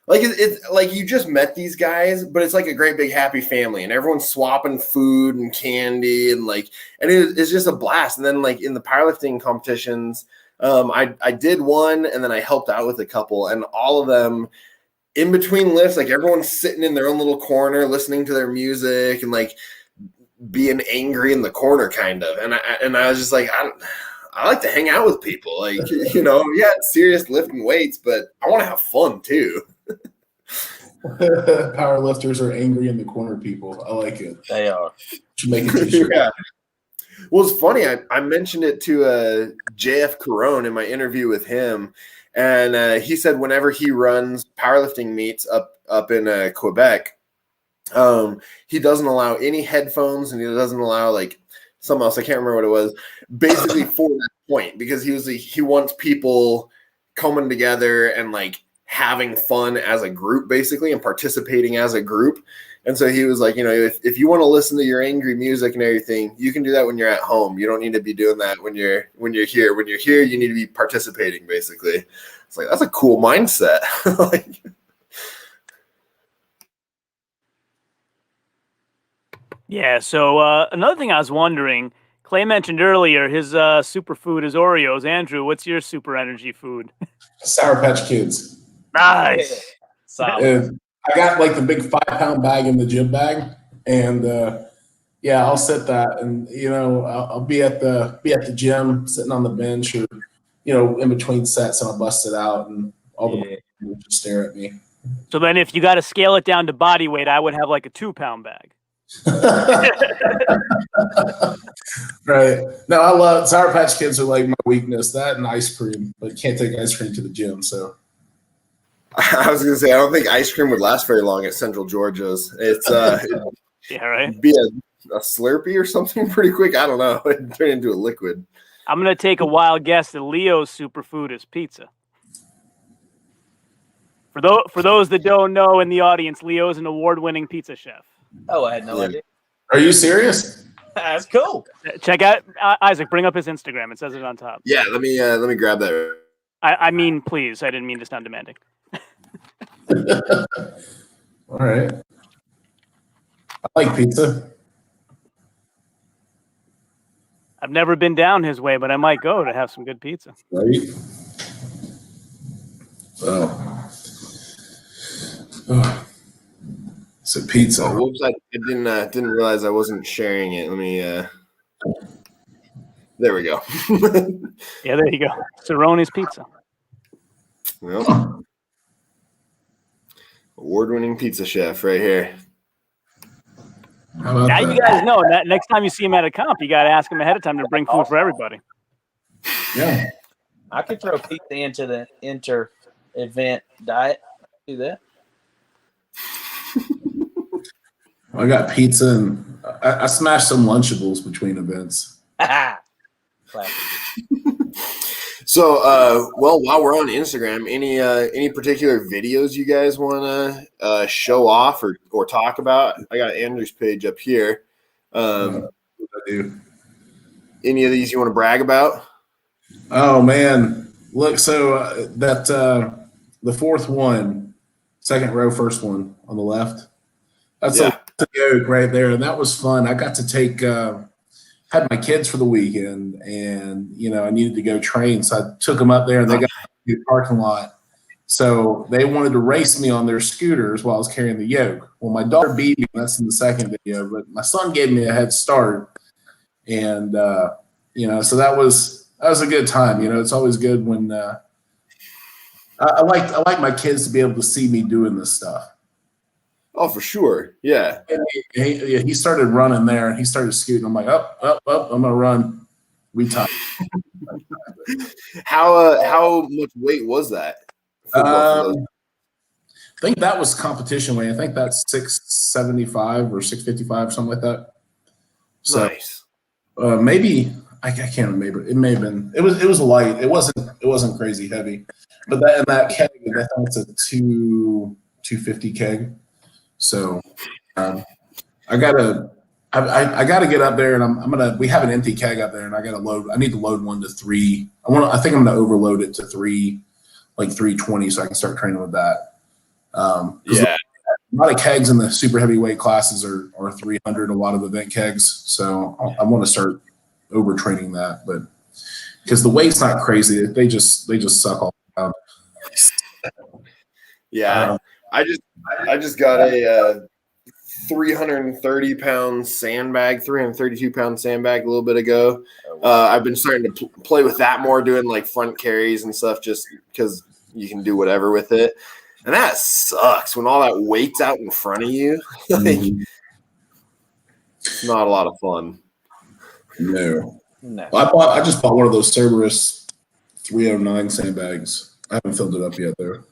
It's like you just met these guys, but it's like a great big happy family, and everyone's swapping food and candy and it's just a blast. And then in the powerlifting competitions, I did one, and then I helped out with a couple, and all of them in between lifts, everyone's sitting in their own little corner, listening to their music and being angry in the corner kind of. And I was just I like to hang out with people, it's serious lifting weights, but I want to have fun too. Powerlifters are angry in the corner people. I like it. They are. Should make it t-shirt. Yeah. Well, it's funny. I mentioned it to JF Carone in my interview with him, and he said whenever he runs powerlifting meets up in Quebec, he doesn't allow any headphones, and he doesn't allow something else. I can't remember what it was. Basically for that point, because he wants people coming together and having fun as a group, basically, and participating as a group. And so he was like, if you want to listen to your angry music and everything, you can do that when you're at home. You don't need to be doing that when you're here. When you're here, you need to be participating, basically. It's that's a cool mindset. Yeah, so another thing I was wondering, Clay mentioned earlier his superfood is Oreos. Andrew, what's your super energy food? Sour Patch Kids. Nice. Solid. I got the big 5-pound bag in the gym bag, and I'll set that, and I'll be at the gym sitting on the bench or in between sets, and I'll bust it out, and all the people just stare at me. So then, if you got to scale it down to body weight, I would have a 2-pound bag. Right. No, I love Sour Patch Kids are my weakness. That and ice cream, but can't take ice cream to the gym. So I was going to say, I don't think ice cream would last very long at Central Georgia's. It's yeah, right. Be a Slurpee or something pretty quick. I don't know. It'd turn into a liquid. I'm going to take a wild guess that Leo's superfood is pizza. For those that don't know in the audience, Leo is an award-winning pizza chef. Oh, I had no idea. Are you serious? That's cool. Check out Isaac. Bring up his Instagram. It says it on top. Yeah, let me grab that. I mean, please. I didn't mean to sound demanding. All right. I like pizza. I've never been down his way, but I might go to have some good pizza. Right. Oh. So pizza. Oh, whoops! I didn't realize I wasn't sharing it. Let me. There we go. Yeah, there you go. Cerrone's Pizza. Well, award-winning pizza chef right here. Now you guys know that next time you see him at a comp, you got to ask him ahead of time to bring food for everybody. Yeah, I could throw pizza into the inter-event diet. Do that. I got pizza and I smashed some Lunchables between events. So, well, while we're on Instagram, any particular videos you guys want to show off or talk about? I got Andrew's page up here. I do. Any of these you want to brag about? Oh man, look! So the fourth one, second row, first one on the left. That's a yoke right there, and that was fun. I got to take had my kids for the weekend, and I needed to go train, so I took them up there, and they got to the parking lot. So they wanted to race me on their scooters while I was carrying the yoke. Well, my daughter beat me. That's in the second video, but my son gave me a head start, and so that was a good time. It's always good when I like my kids to be able to see me doing this stuff. Oh, for sure. Yeah. And he started running there, and he started scooting. I'm like, up, I'm gonna run. We tied. How much weight was that? I think that was competition weight. I think that's 675 or 655, something like that. So, nice. Maybe I can't remember. It may have been. It was light. It wasn't crazy heavy. But that keg, I think it's a 250 keg. So I gotta get up there, and we have an empty keg up there, and I need to load one to 3. I think I'm gonna overload it to 320, so I can start training with that. A lot of kegs in the super heavyweight classes are 300. A lot of event kegs, so I want to start overtraining that, but because the weight's not crazy, they just suck all around. Yeah. I just got a 330-pound sandbag, 332-pound sandbag a little bit ago. I've been starting to play with that more, doing like front carries and stuff, just because you can do whatever with it. And that sucks when all that weight's out in front of you. It's not a lot of fun. No. I just bought one of those Cerberus 309 sandbags. I haven't filled it up yet, though.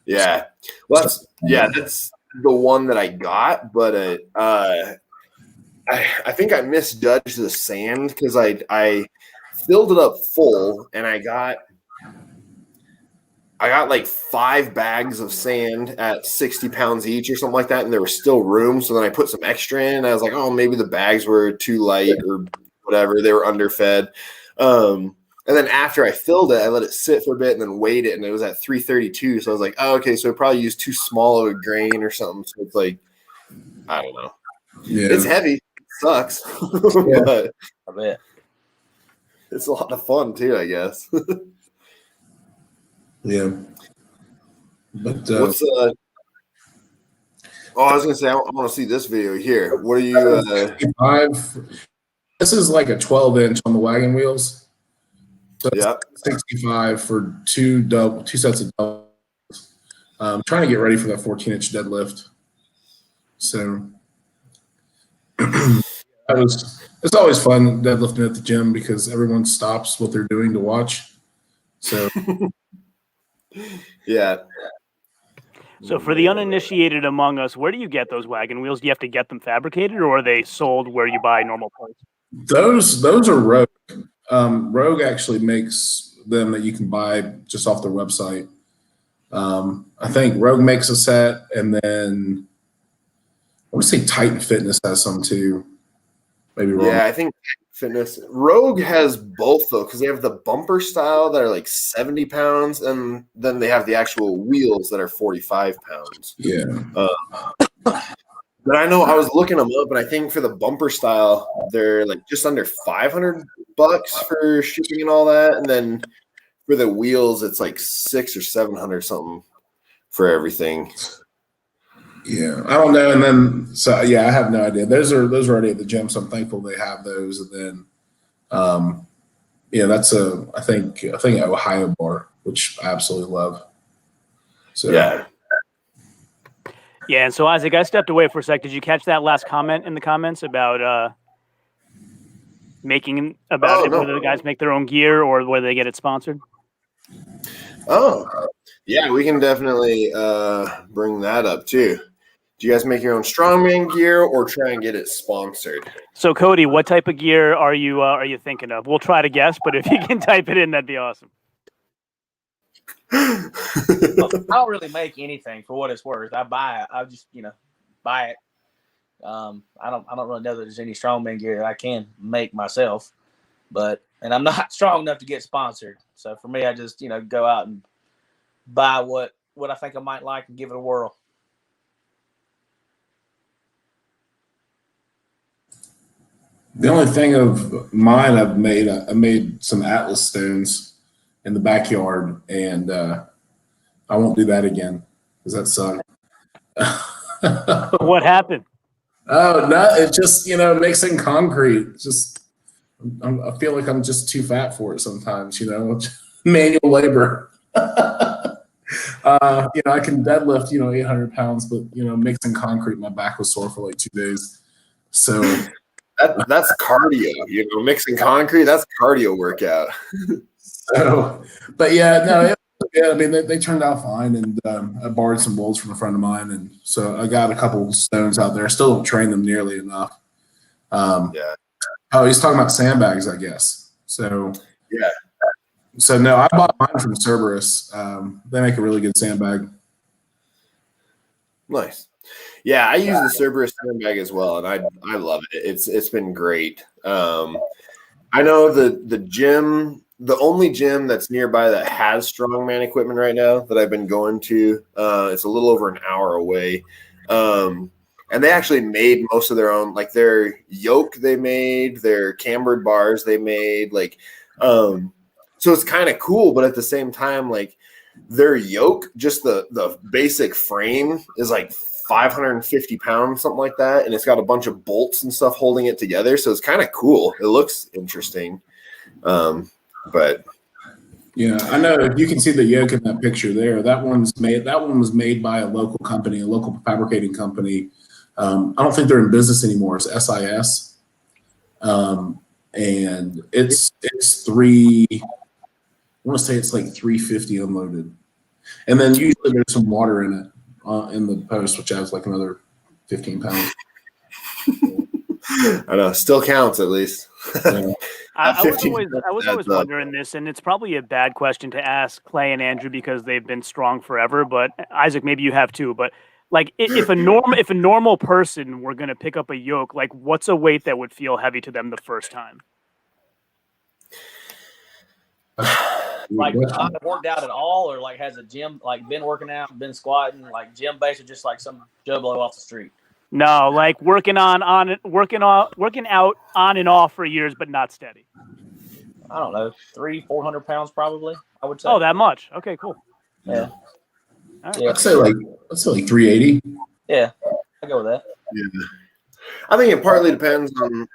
Yeah. Well, that's the one that I got, but I think I misjudged the sand because I filled it up full, and I got like 5 bags of sand at 60 pounds each or something like that, and there was still room. So then I put some extra in, and I was like, oh, maybe the bags were too light or whatever. They were underfed. And then after I filled it, I let it sit for a bit and then weighed it, and it was at 332. So I was like, oh, okay, so I probably used too small of a grain or something. So it's like, I don't know. Yeah. It's heavy. It sucks. But I bet. It's a lot of fun, too, I guess. Yeah. But what's I was gonna say I want to see this video here. What are you? 65. This is like a 12-inch on the wagon wheels. So 65 for two sets of doubles. Trying to get ready for that 14-inch deadlift. So it's always fun deadlifting at the gym because everyone stops what they're doing to watch. So. Yeah. So for the uninitiated among us, where do you get those wagon wheels? Do you have to get them fabricated, or are they sold where you buy normal parts? Those are Rogue. Rogue actually makes them that you can buy just off their website. I think Rogue makes a set, and then I want to say Titan Fitness has some too. Maybe wrong. Yeah, I think Fitness. Rogue has both though, because they have the bumper style that are like 70 pounds, and then they have the actual wheels that are 45 pounds. Yeah. But I know I was looking them up, and I think for the bumper style, they're like just under $500 for shipping and all that, and then for the wheels, it's like $600 or $700 something for everything. Yeah, I don't know. And then, I have no idea. Those are already at the gym, so I'm thankful they have those. And then, that's I think Ohio bar, which I absolutely love. So yeah. Yeah, and so Isaac, I stepped away for a sec. Did you catch that last comment in the comments about whether the guys make their own gear or whether they get it sponsored? Oh, yeah, we can definitely bring that up too. Do you guys make your own strongman gear or try and get it sponsored? So, Cody, what type of gear are you thinking of? We'll try to guess, but if you can type it in, that'd be awesome. I don't really make anything for what it's worth. I buy it. I just, buy it. I don't really know that there's any strongman gear that I can make myself, and I'm not strong enough to get sponsored. So for me, I just, go out and buy what I think I might like and give it a whirl. The only thing of mine I made some Atlas stones in the backyard, and I won't do that again because that sucked. What happened? Oh, no, it's just, mixing concrete. It's just, I feel like I'm just too fat for it sometimes, manual labor. I can deadlift, 800 pounds, but, mixing concrete, my back was sore for like 2 days. So that's cardio, mixing concrete, that's cardio workout. So, but yeah, no, I mean, they turned out fine, and I borrowed some bolts from a friend of mine, and so I got a couple stones out there. I still don't train them nearly enough. Yeah. Oh, he's talking about sandbags, I guess. So yeah. So no, I bought mine from Cerberus. They make a really good sandbag. Nice. Yeah, I use the Cerberus sandbag as well, and I love it. It's been great. I know the gym. The only gym that's nearby that has strongman equipment right now that I've been going to, it's a little over an hour away. And they actually made most of their own, like their yoke they made, their cambered bars they made. So it's kind of cool, but at the same time, like their yoke, just the basic frame is like 550 pounds, something like that. And it's got a bunch of bolts and stuff holding it together. So it's kind of cool. It looks interesting. But yeah, I know you can see the yoke in that picture there. That one was made by a local company, a local fabricating company. I don't think they're in business anymore. It's SIS. And it's I want to say it's like 350 unloaded. And then usually there's some water in it in the post, which adds like another 15 pounds. I know, still counts at least. Yeah. I was always wondering this, and it's probably a bad question to ask Clay and Andrew because they've been strong forever. But Isaac, maybe you have too. But like, if a normal person were going to pick up a yoke, like, what's a weight that would feel heavy to them the first time? Like, not worked out at all, or like has a gym, like been working out, been squatting, like gym base, or just like some Joe Blow off the street. No, like working out on and off for years, but not steady. I don't know, 300-400 pounds probably, I would say. Oh, that much? Okay, cool. Yeah. Right. Yeah. I'd say like 380. Yeah, I go with that. Yeah. I think it partly depends on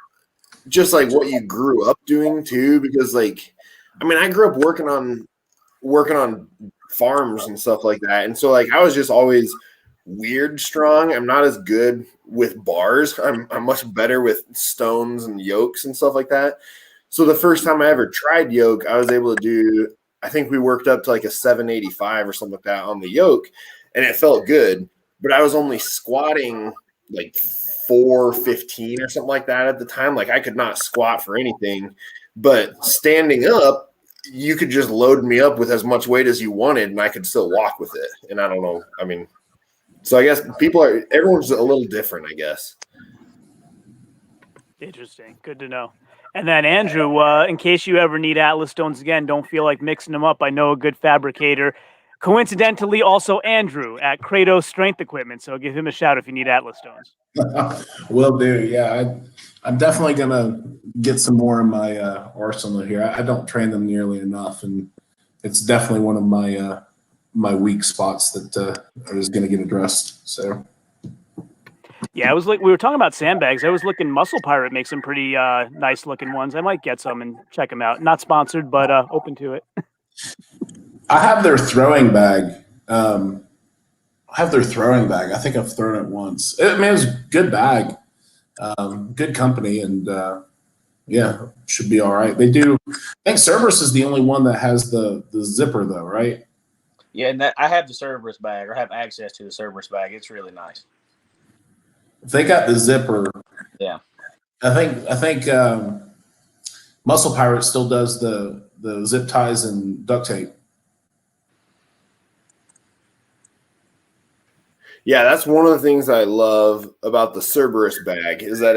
just like what you grew up doing too, because like, I mean, I grew up working on farms and stuff like that, and so like I was just always weird strong. I'm not as good with bars. I'm much better with stones and yokes and stuff like that. So the first time I ever tried yoke, I was able to do, I think we worked up to like a 785 or something like that on the yoke, and it felt good, but I was only squatting like 415 or something like that at the time. Like I could not squat for anything, but standing up, you could just load me up with as much weight as you wanted and I could still walk with it. And I don't know. I mean, so I guess everyone's a little different, I guess. Interesting. Good to know. And then Andrew, in case you ever need Atlas stones again, don't feel like mixing them up. I know a good fabricator. Coincidentally, also Andrew at Kratos Strength Equipment. So give him a shout if you need Atlas stones. Will do. Yeah, I'm definitely gonna get some more in my arsenal here. I don't train them nearly enough, and it's definitely one of my my weak spots that is going to get addressed. So, yeah, we were talking about sandbags. I was looking. Muscle Pirate makes some pretty nice looking ones. I might get some and check them out. Not sponsored, but open to it. I have their throwing bag. I think I've thrown it once. I mean, it was a good bag, good company, and yeah, should be all right. They do. I think Cerberus is the only one that has the zipper, though, right? Yeah, and I have the Cerberus bag, or have access to the Cerberus bag. It's really nice. If they got the zipper, yeah. I think Muscle Pirate still does the zip ties and duct tape. Yeah, that's one of the things I love about the Cerberus bag is that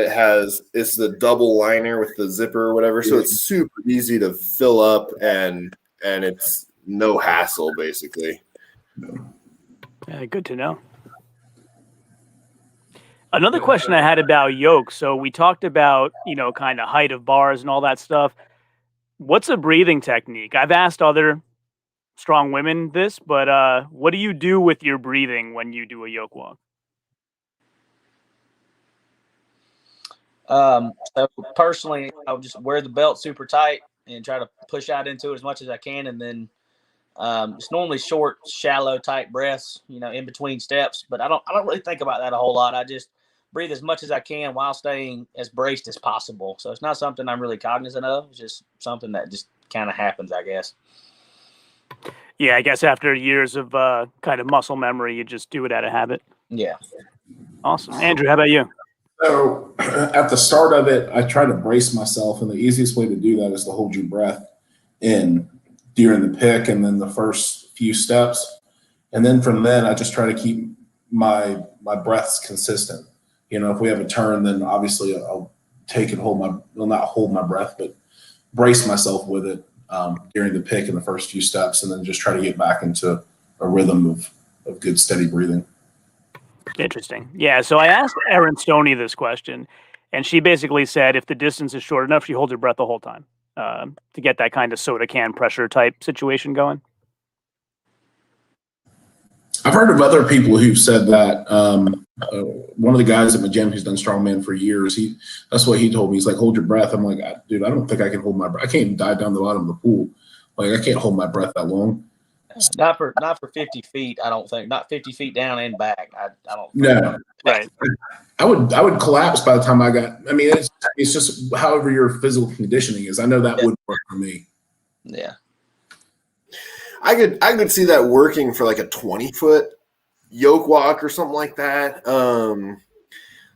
it's the double liner with the zipper or whatever, so it's super easy to fill up and it's no hassle basically. Good to know. Another question I had about yoke. So we talked about, kind of height of bars and all that stuff. What's a breathing technique? I've asked other strong women this, but what do you do with your breathing when you do a yoke walk? So personally, I'll just wear the belt super tight and try to push out into it as much as I can. And then it's normally short, shallow, tight breaths, in between steps. But I don't really think about that a whole lot. I just breathe as much as I can while staying as braced as possible. So it's not something I'm really cognizant of. It's just something that just kind of happens, I guess. Yeah, I guess after years of kind of muscle memory, you just do it out of habit. Yeah. Awesome. Andrew, how about you? So at the start of it, I try to brace myself, and the easiest way to do that is to hold your breath in during the pick and then the first few steps. And then from then, I just try to keep my breaths consistent. If we have a turn, then obviously I'll take and not hold my breath, but brace myself with it during the pick and the first few steps, and then just try to get back into a rhythm of good, steady breathing. Interesting. Yeah, so I asked Erin Stoney this question, and she basically said if the distance is short enough, she holds her breath the whole time to get that kind of soda can pressure type situation going. I've heard of other people who've said that. One of the guys at my gym who's done strongman for years, that's what he told me. He's like, hold your breath. I'm like, dude, I don't think I can hold my breath. I can't even dive down the bottom of the pool. Like, I can't hold my breath that long. Not for 50 feet, I don't think. Not 50 feet down and back. I don't. No. Right. I would collapse by the time I got. I mean, it's just however your physical conditioning is. I know that would work for me. Yeah. I could see that working for like a 20-foot yoke walk or something like that.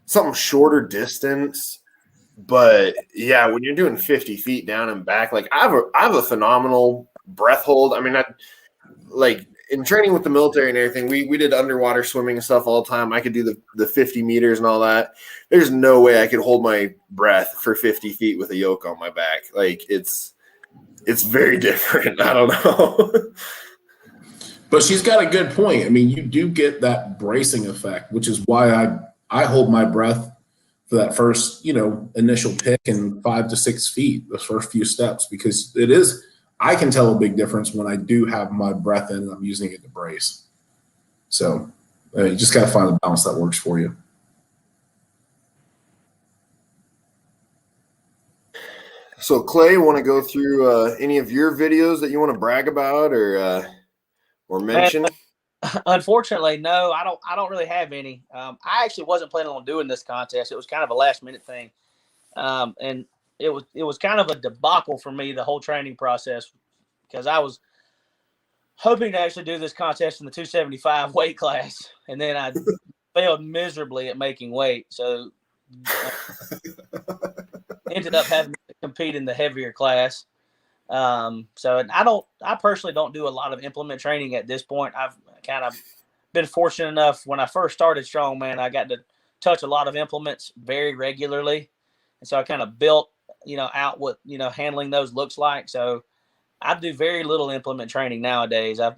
Something shorter distance. But yeah, when you're doing 50 feet down and back, like I have a phenomenal breath hold. I mean, like in training with the military and everything, we did underwater swimming and stuff all the time. I could do the 50 meters and all that. There's no way I could hold my breath for 50 feet with a yoke on my back. Like it's very different. I don't know. But she's got a good point. I mean, you do get that bracing effect, which is why I hold my breath for that first, initial pick in 5 to 6 feet, the first few steps, because I can tell a big difference when I do have my breath in and I'm using it to brace. So you just got to find a balance that works for you. So Clay, want to go through any of your videos that you want to brag about or mention? Unfortunately, no, I don't really have any. I actually wasn't planning on doing this contest. It was kind of a last minute thing. And it was kind of a debacle for me, the whole training process, because I was hoping to actually do this contest in the 275 weight class, and then I failed miserably at making weight. So ended up having to compete in the heavier class. So I personally don't do a lot of implement training at this point. I've kind of been fortunate enough when I first started Strongman, I got to touch a lot of implements very regularly. And so I kind of built, out what, handling those looks like. So I do very little implement training nowadays. I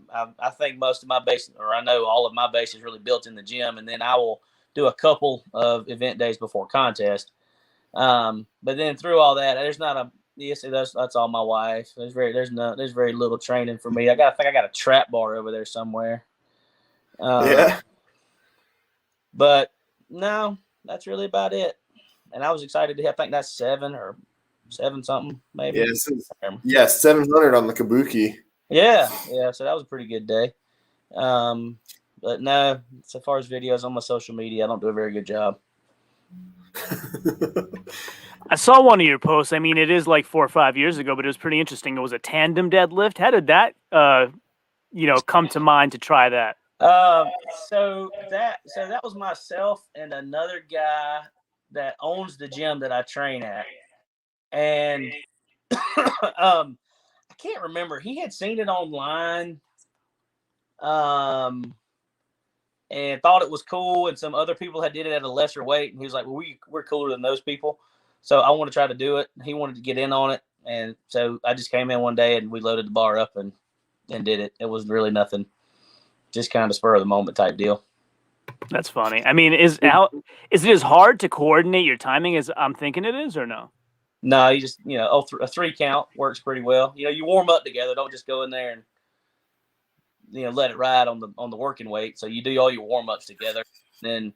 think most of my base, or I know all of my base is really built in the gym. And then I will do a couple of event days before contest. But then through all that, there's not a, yes, that's all my wife. There's very little training for me. I think I got a trap bar over there somewhere. Yeah. But no, that's really about it. And I was excited to I think that's 7 something, maybe. Yeah, 700 on the Kabuki. Yeah. So that was a pretty good day. But no, so far as videos on my social media, I don't do a very good job. I saw one of your posts. I mean, it is like 4 or 5 years ago, but it was pretty interesting. It was a tandem deadlift. How did that, come to mind to try that? So that was myself and another guy that owns the gym that I train at, and I can't remember. He had seen it online, and thought it was cool. And some other people had did it at a lesser weight. And he was like, well, we're cooler than those people. So I want to try to do it. He wanted to get in on it. And so I just came in one day and we loaded the bar up and did it. It was really nothing, just kind of spur of the moment type deal. That's funny. I mean, is it as hard to coordinate your timing as I'm thinking it is, or no? No, you just, a 3 count works pretty well. You warm up together. Don't just go in there and, let it ride on the working weight. So you do all your warm ups together, then,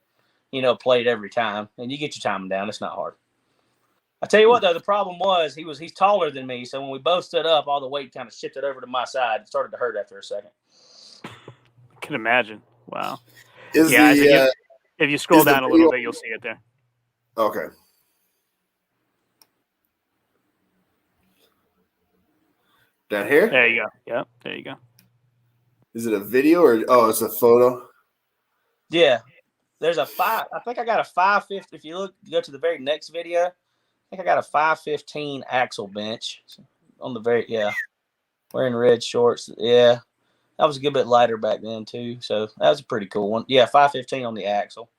play it every time, and you get your timing down. It's not hard. I tell you what, though, the problem was he's taller than me. So when we both stood up, all the weight kind of shifted over to my side. It started to hurt after a second. I can imagine. Wow. Is if you scroll down a little bit, you'll see it there. Okay. Down here? There you go. Yep, there you go. Is it a video or it's a photo? Yeah. There's I think I got a 550. If you go to the very next video, I think I got a 515 axle bench on the wearing red shorts. Yeah. That was a good bit lighter back then too. So that was a pretty cool one. Yeah, 515 on the axle.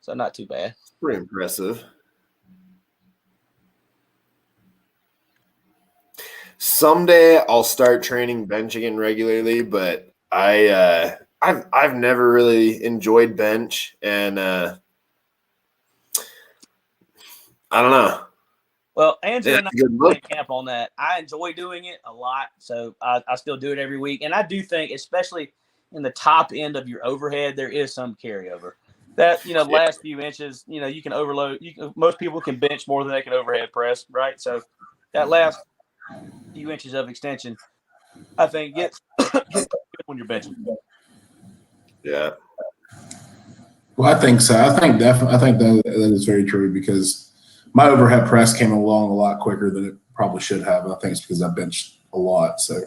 So not too bad. Pretty impressive. Someday I'll start training bench again regularly, but I've never really enjoyed bench, and I don't know. Well, Andrew and I good camp on that. I enjoy doing it a lot, so I still do it every week. And I do think, especially in the top end of your overhead, there is some carryover. That last few inches, you can overload. Most people can bench more than they can overhead press, right? So that last few inches of extension, I think gets good when you're benching. Yeah. Well, I think so. I think that is very true, because my overhead press came along a lot quicker than it probably should have. I think it's because I benched a lot. So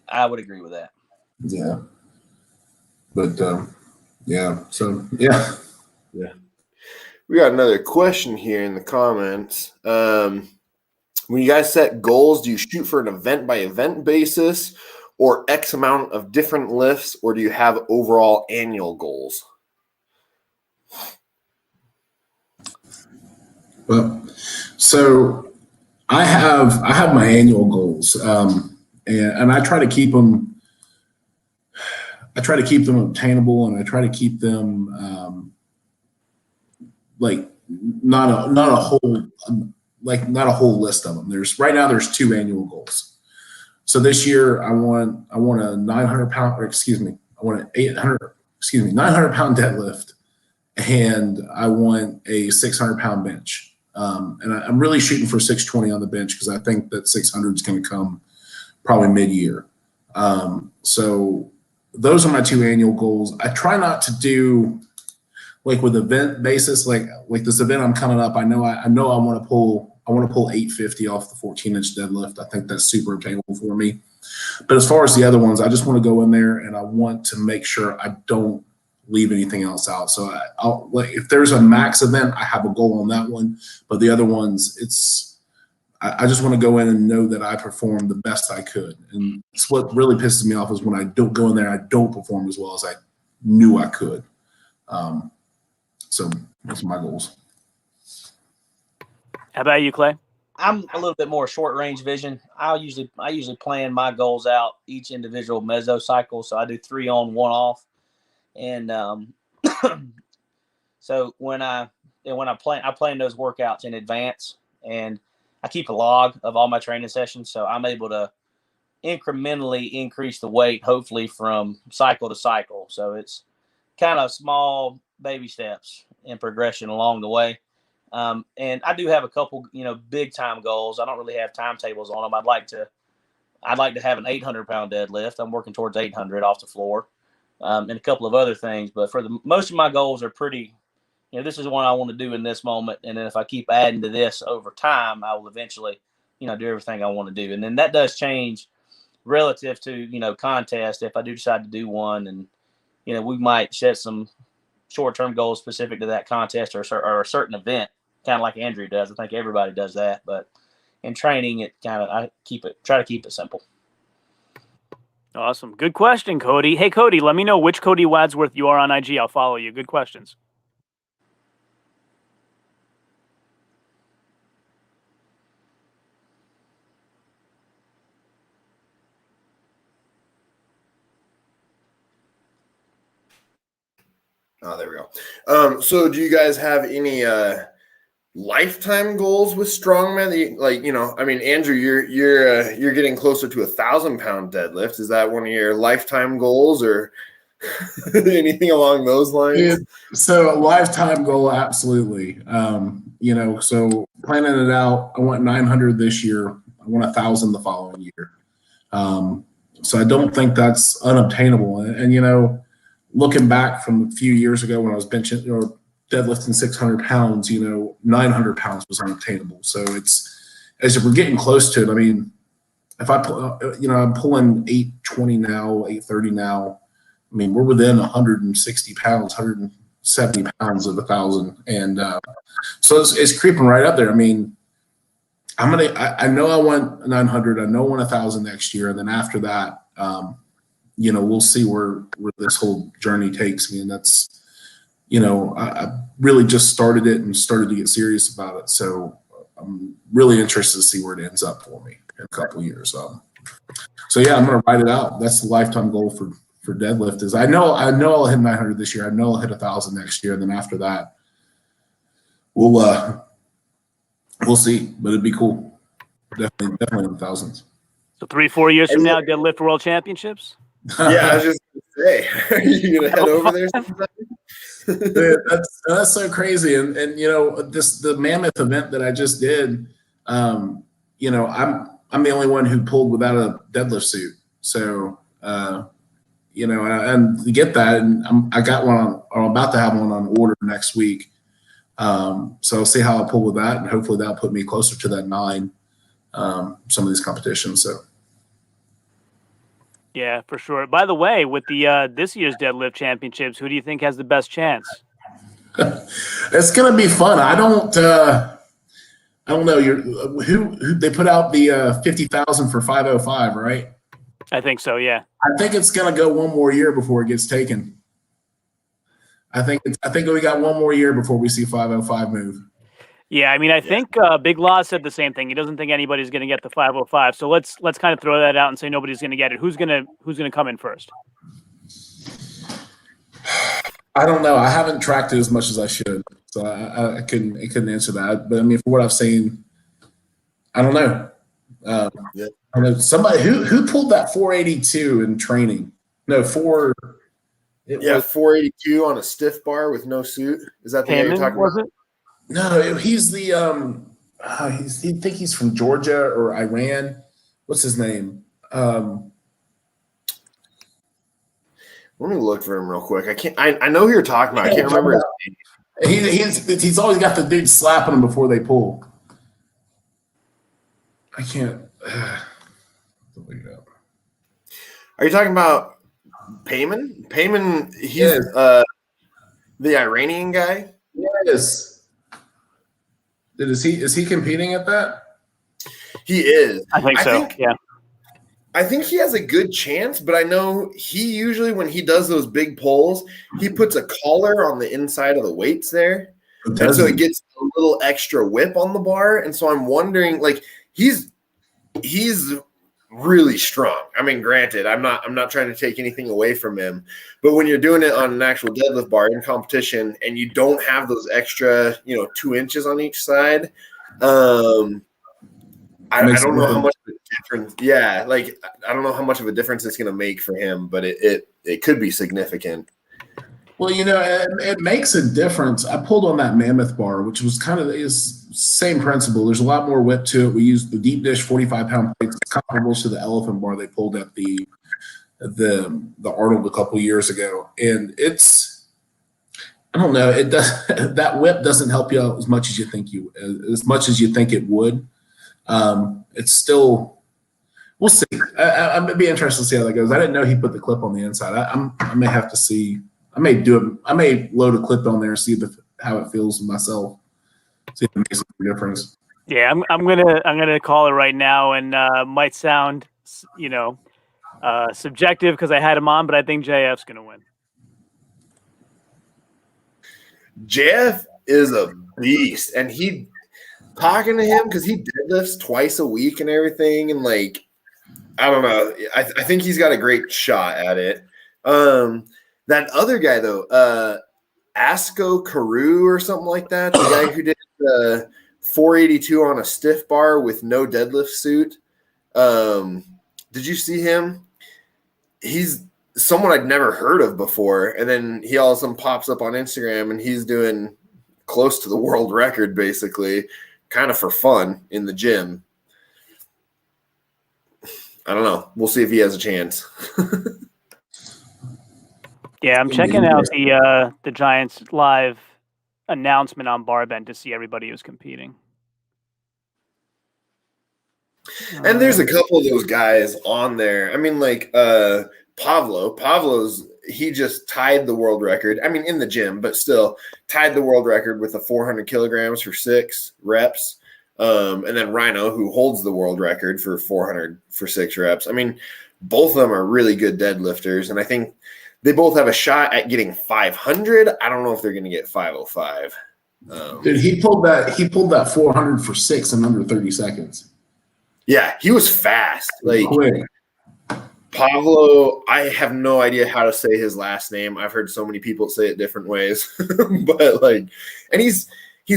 I would agree with that. Yeah. But yeah. So yeah. Yeah. We got another question here in the comments. When you guys set goals, do you shoot for an event by event basis or X amount of different lifts, or do you have overall annual goals? Well, so I have my annual goals, and I try to keep them. I try to keep them obtainable, and I try to keep them like not a whole list of them. There's 2 annual goals. So this year I want a 900 pound, or excuse me, I want an 900 pound deadlift, and I want a 600 pound bench. And I'm really shooting for 620 on the bench, because I think that 600 is going to come probably mid-year. So those are my 2 annual goals. I try not to do like with event basis, like this event I'm coming up. I know I want to pull 850 off the 14-inch deadlift. I think that's super obtainable for me. But as far as the other ones, I just want to go in there and I want to make sure I don't leave anything else out. So I'll, like, if there's a max event, I have a goal on that one. But the other ones, I just want to go in and know that I performed the best I could. And it's what really pisses me off is when I don't go in there, I don't perform as well as I knew I could. So those are my goals. How about you, Clay? I'm a little bit more short range vision. I usually plan my goals out each individual mesocycle. So I do 3 on, 1 off. And so when I plan those workouts in advance, and I keep a log of all my training sessions, so I'm able to incrementally increase the weight, hopefully from cycle to cycle. So it's kind of small baby steps in progression along the way. And I do have a couple, big time goals. I don't really have timetables on them. I'd like to have an 800 pound deadlift. I'm working towards 800 off the floor, and a couple of other things. But for most of my goals are pretty, this is one I want to do in this moment. And then if I keep adding to this over time, I will eventually, do everything I want to do. And then that does change relative to, contest. If I do decide to do one, and, we might set some short-term goals specific to that contest or a certain event, kind of like Andrew does. I think everybody does that, but in training, I try to keep it simple. Awesome. Good question, Cody. Hey, Cody, let me know which Cody Wadsworth you are on IG. I'll follow you. Good questions. Oh, there we go. So do you guys have any lifetime goals with strongman? Like, you know, I mean, Andrew, you're getting closer to 1,000-pound deadlift. Is that one of your lifetime goals, or anything along those lines? So a lifetime goal, absolutely. You know, so planning it out, I want 900 this year. I want 1,000 the following year. So I don't think that's unobtainable. And you know, looking back from a few years ago when I was benching or deadlifting 600 pounds, you know, 900 pounds was unobtainable. So it's, as if we're getting close to it. I mean, if I, you know, I'm pulling 820 now, 830 now. I mean, we're within 160 pounds, 170 pounds of 1,000. And so it's creeping right up there. I mean, I know I want 900. I know I want 1,000 next year. And then after that, you know, we'll see where this whole journey takes me. And that's, you know, I really just started it and started to get serious about it. So I'm really interested to see where it ends up for me in a couple of years. So yeah, I'm going to write it out. That's the lifetime goal for deadlift. Is I know I'll hit 900 this year. I know I'll hit 1,000 next year. And then after that, we'll see, but it'd be cool. Definitely in the thousands. So 3-4 years from now, deadlift world championships. Yeah, I was just gonna say, are you gonna head over there sometime? Dude, that's so crazy. And you know, the mammoth event that I just did, you know, I'm the only one who pulled without a deadlift suit. So you know, and to get that, and I got one I'm about to have one on order next week. So I'll see how I pull with that, and hopefully that'll put me closer to that 9, some of these competitions. So yeah, for sure. By the way, with the this year's deadlift championships, who do you think has the best chance? It's gonna be fun. I don't know. Who they put out the 50,000 for 505, right? I think so. Yeah. I think it's gonna go one more year before it gets taken. I think we got one more year before we see 505 move. Yeah, I mean, I think Big Law said the same thing. He doesn't think anybody's going to get the 505. So let's kind of throw that out and say nobody's going to get it. Who's gonna come in first? I don't know. I haven't tracked it as much as I should, so I couldn't answer that. But I mean, for what I've seen, I don't know. I don't know. Somebody who pulled that 482 in training? No, 482 on a stiff bar with no suit. Is that the guy you're talking about? No, he's the I think he's from Georgia or Iran. What's his name? Let me look for him real quick. I know who you're talking about. I can't remember his name. He's always got the dude slapping him before they pull. I can't. Look it up. Are you talking about Payman? Payman, he's the Iranian guy. Yes. Is he competing at that? He is. I think so. Yeah. I think he has a good chance, but I know he usually, when he does those big pulls, he puts a collar on the inside of the weights there. And so it gets a little extra whip on the bar. And so I'm wondering, like, he's really strong. I mean, granted, I'm not trying to take anything away from him, but when you're doing it on an actual deadlift bar in competition and you don't have those extra, 2 inches on each side, I don't know how much of a difference. Yeah, like I don't know how much of a difference it's going to make for him, but it could be significant. Well, it makes a difference. I pulled on that mammoth bar, which was kind of is same principle. There's a lot more whip to it. We used the deep dish 45-pound plates, comparable to the elephant bar they pulled at the Arnold a couple years ago, and it's, I don't know, it does that whip doesn't help you out as much as you think it would. It's still, we'll see. I'd be interested to see how that goes. I didn't know he put the clip on the inside. I may have to see. I may do it. I may load a clip on there and see how it feels myself. See if it makes a difference. Yeah, I'm gonna call it right now, and might sound Subjective because I had him on, but I think JF's going to win. JF is a beast, and talking to him because he deadlifts twice a week and everything, and like I don't know, I think he's got a great shot at it. That other guy though, Asco Carew or something like that, the guy who did 482 on a stiff bar with no deadlift suit. Did you see him? He's someone I'd never heard of before, and then he all of a sudden pops up on Instagram and he's doing close to the world record basically, kind of for fun in the gym. I don't know. We'll see if he has a chance. Yeah, I'm checking out the Giants live announcement on Barbend to see everybody who's competing. And there's a couple of those guys on there. I mean, like Pavlo's he just tied the world record. I mean, in the gym, but still tied the world record with the 400 kilograms for 6 reps. And then Rhino, who holds the world record for 400 for 6 reps. I mean, both of them are really good deadlifters, and I think they both have a shot at getting 500. I don't know if they're going to get 505. Dude, he pulled that 400 for 6 in under 30 seconds. Yeah, he was fast. Like quick. Pavlo, I have no idea how to say his last name. I've heard so many people say it different ways, but like, and he's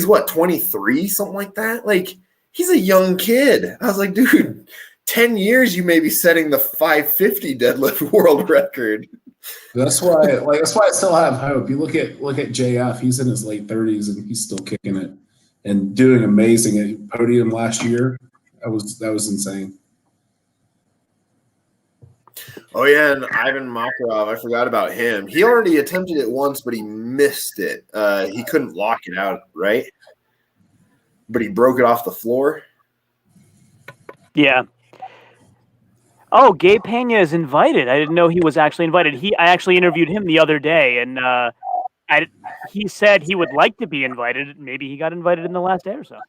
what, 23, something like that. Like, he's a young kid. I was like, dude, 10 years you may be setting the 550 deadlift world record. That's why I still have hope. You look at JF, he's in his late 30s and he's still kicking it and doing amazing at podium last year. That was insane. Oh yeah, and Ivan Makarov, I forgot about him. He already attempted it once, but he missed it. He couldn't lock it out, right? But he broke it off the floor. Yeah. Oh, Gabe Pena is invited. I didn't know he was actually invited. I actually interviewed him the other day, and he said he would like to be invited. Maybe he got invited in the last day or so.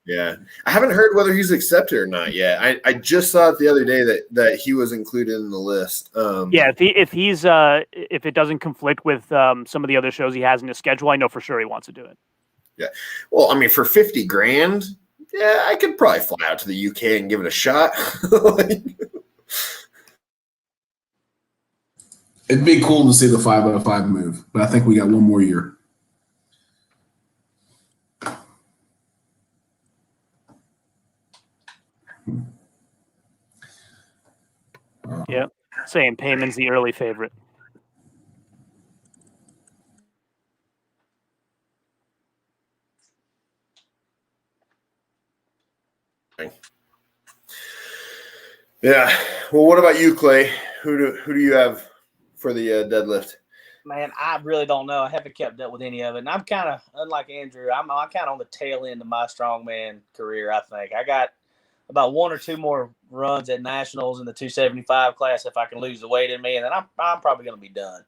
Yeah, I haven't heard whether he's accepted or not yet. I just saw it the other day that he was included in the list. Yeah, if it doesn't conflict with some of the other shows he has in his schedule, I know for sure he wants to do it. Yeah, well, I mean, for $50,000, yeah, I could probably fly out to the UK and give it a shot. It'd be cool to see the 505 move, but I think we got one more year. Yeah, saying Payman's the early favorite. Yeah. Well, what about you, Clay? Who do you have for the deadlift? Man, I really don't know. I haven't kept up with any of it. And I'm kind of, unlike Andrew, I'm kind of on the tail end of my strongman career, I think. I got about 1 or 2 more runs at nationals in the 275 class if I can lose the weight in me, and then I'm probably going to be done.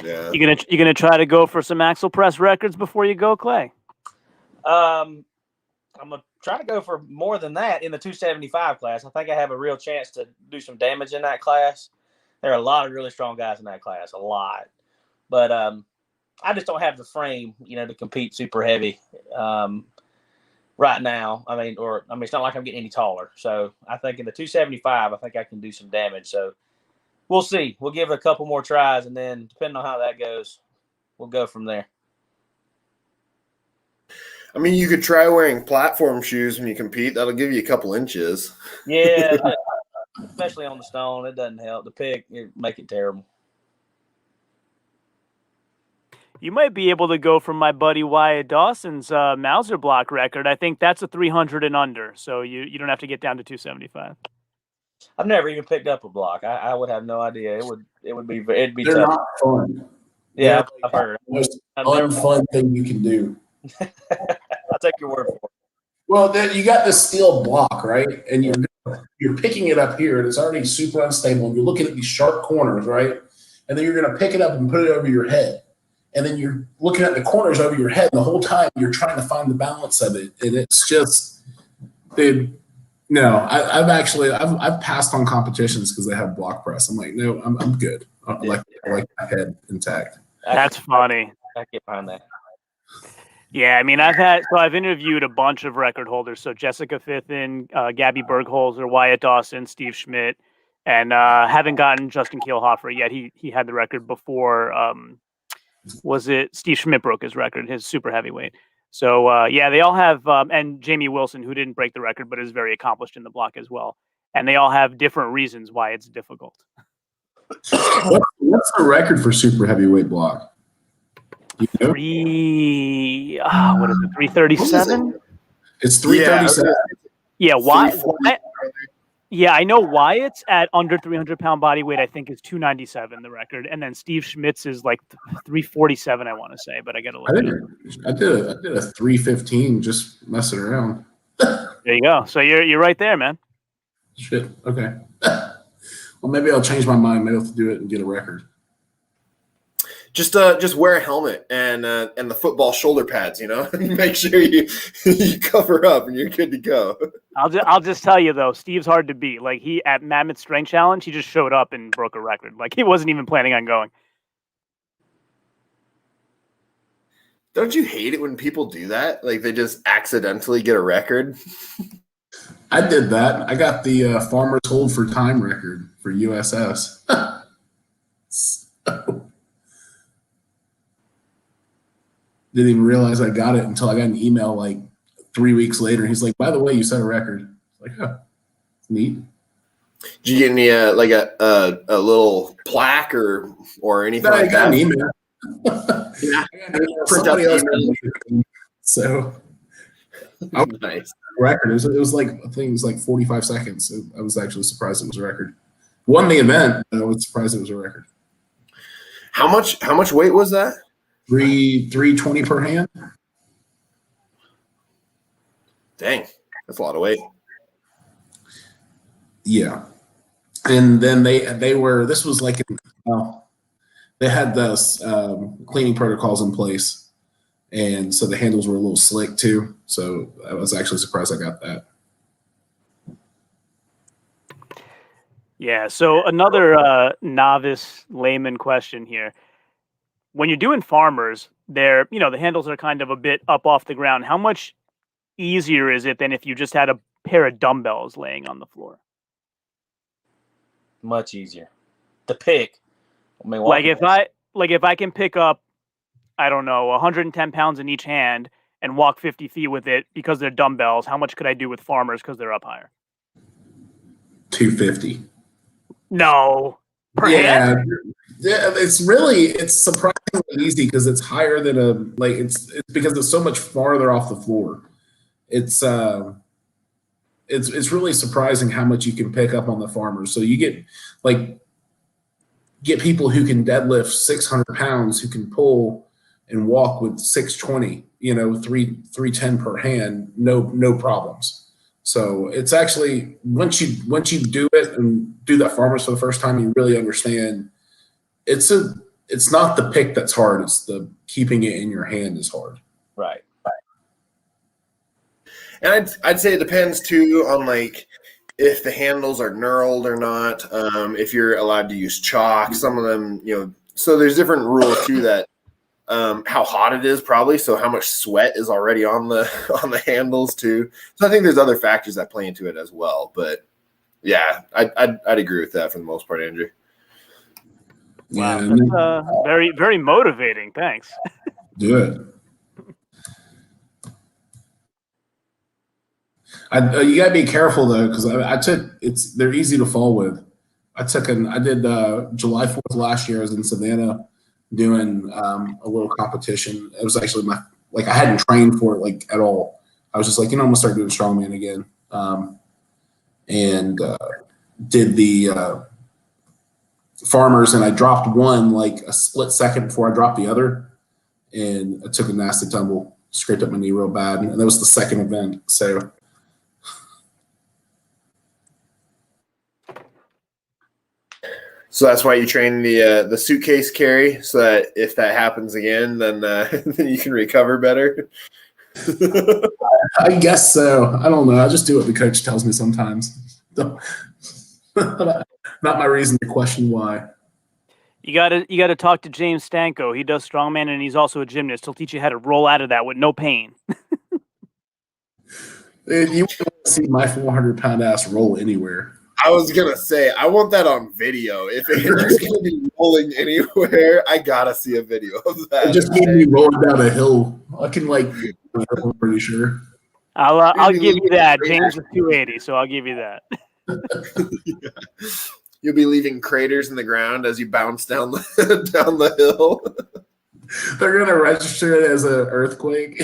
Yeah. You gonna try to go for some axle press records before you go, Clay? I'm gonna try to go for more than that in the 275 class. I think I have a real chance to do some damage in that class. There are a lot of really strong guys in that class, a lot. But I just don't have the frame, to compete super heavy right now. I mean, it's not like I'm getting any taller. So I think in the 275, I think I can do some damage. So we'll see. We'll give it a couple more tries, and then depending on how that goes, we'll go from there. I mean, you could try wearing platform shoes when you compete. That'll give you a couple inches. Yeah, especially on the stone. It doesn't help. The pick, make it terrible. You might be able to go from my buddy Wyatt Dawson's Mauser block record. I think that's a 300 and under, so you don't have to get down to 275. I've never even picked up a block. I would have no idea. It'd be They're tough. not fun. Yeah, I've heard. The most unfun thing you can do. I'll take your word for it. Well, then you got this steel block, right? And you're picking it up here, and it's already super unstable. And you're looking at these sharp corners, right? And then you're going to pick it up and put it over your head. And then you're looking at the corners over your head, and the whole time you're trying to find the balance of it. And it's just, dude, No, I've passed on competitions because they have block press. I'm like, no, I'm good. I like my head intact. That's funny. I get behind that. Yeah, I mean, I've interviewed a bunch of record holders. So Jessica Fithin, Gabby Bergholzer, Wyatt Dawson, Steve Schmidt, and haven't gotten Justin Kielhofer yet. He had the record before. Was it Steve Schmidt broke his record, his super heavyweight? So yeah, they all have, and Jamie Wilson, who didn't break the record but is very accomplished in the block as well. And they all have different reasons why it's difficult. What's the record for super heavyweight block? What is it? 337? It's 337. Yeah, why? Yeah, I know Wyatt's at under 300-pound body weight. I think is 297 the record, and then Steve Schmidt's is like 347. I want to say, but I got to look. I did a 315 just messing around. There you go. So you're right there, man. Shit. Okay. Well, maybe I'll change my mind. Maybe I'll have to do it and get a record. Just wear a helmet and the football shoulder pads, you know. Make sure you cover up and you're good to go. I'll just tell you though, Steve's hard to beat. Like he at Mammoth Strength Challenge, he just showed up and broke a record. Like he wasn't even planning on going. Don't you hate it when people do that? Like they just accidentally get a record. I did that. I got the Farmers Hold for Time record for USS. Didn't even realize I got it until I got an email like 3 weeks later. He's like, by the way, you set a record. Like, oh, neat. Did you get any like a little plaque or anything like that? An email. Yeah. Somebody else so nice. Record. It was like, I think it was like 45 seconds. So I was actually surprised it was a record. Won the event. I was surprised it was a record. How much weight was that? 320 per hand. Dang, that's a lot of weight. Yeah, and then they were. This was like, they had the cleaning protocols in place, and so the handles were a little slick too. So I was actually surprised I got that. Yeah. So another novice layman question here. When you're doing farmers, the handles are kind of a bit up off the ground. How much easier is it than if you just had a pair of dumbbells laying on the floor? Much easier to pick. I mean, if I can pick up, I don't know, 110 pounds in each hand and walk 50 feet with it because they're dumbbells, how much could I do with farmers because they're up higher? 250. No. Per hand? Yeah, it's surprisingly easy because it's higher than it's because it's so much farther off the floor. It's really surprising how much you can pick up on the farmers. So you get people who can deadlift 600 pounds who can pull and walk with 620, 310 per hand, no problems. So it's actually once you do it and do that farmers for the first time, you really understand it's not the pick that's hard, it's the keeping it in your hand is hard. Right. And I'd say it depends too on like if the handles are knurled or not, if you're allowed to use chalk. Some of them, so there's different rules too that how hot it is probably, so how much sweat is already on the handles too. So I think there's other factors that play into it as well. But yeah, I'd agree with that for the most part, Andrew. Wow, that's very, very motivating. Thanks. Do it. You gotta be careful though, because they're easy to fall with. I did July 4th last year. I was in Savannah doing a little competition. It was actually I hadn't trained for it at all. I was just like, I'm gonna start doing strongman again, and did the farmers, and I dropped one a split second before I dropped the other, and I took a nasty tumble, scraped up my knee real bad, and that was the second event. So that's why you train the suitcase carry, so that if that happens again, then then you can recover better. I guess so. I don't know. I just do what the coach tells me sometimes. Not my reason to question why. You gotta talk to James Stanko. He does strongman and he's also a gymnast. He'll teach you how to roll out of that with no pain. Dude, you won't see my 400-pound ass roll anywhere. I was gonna say I want that on video. If Andrew's gonna be rolling anywhere, I gotta see a video of that. It just made me rolling down a hill. I can I'm pretty sure. I'll give you that. James is 280, so I'll give you that. Yeah. You'll be leaving craters in the ground as you bounce down the hill. They're gonna register it as an earthquake.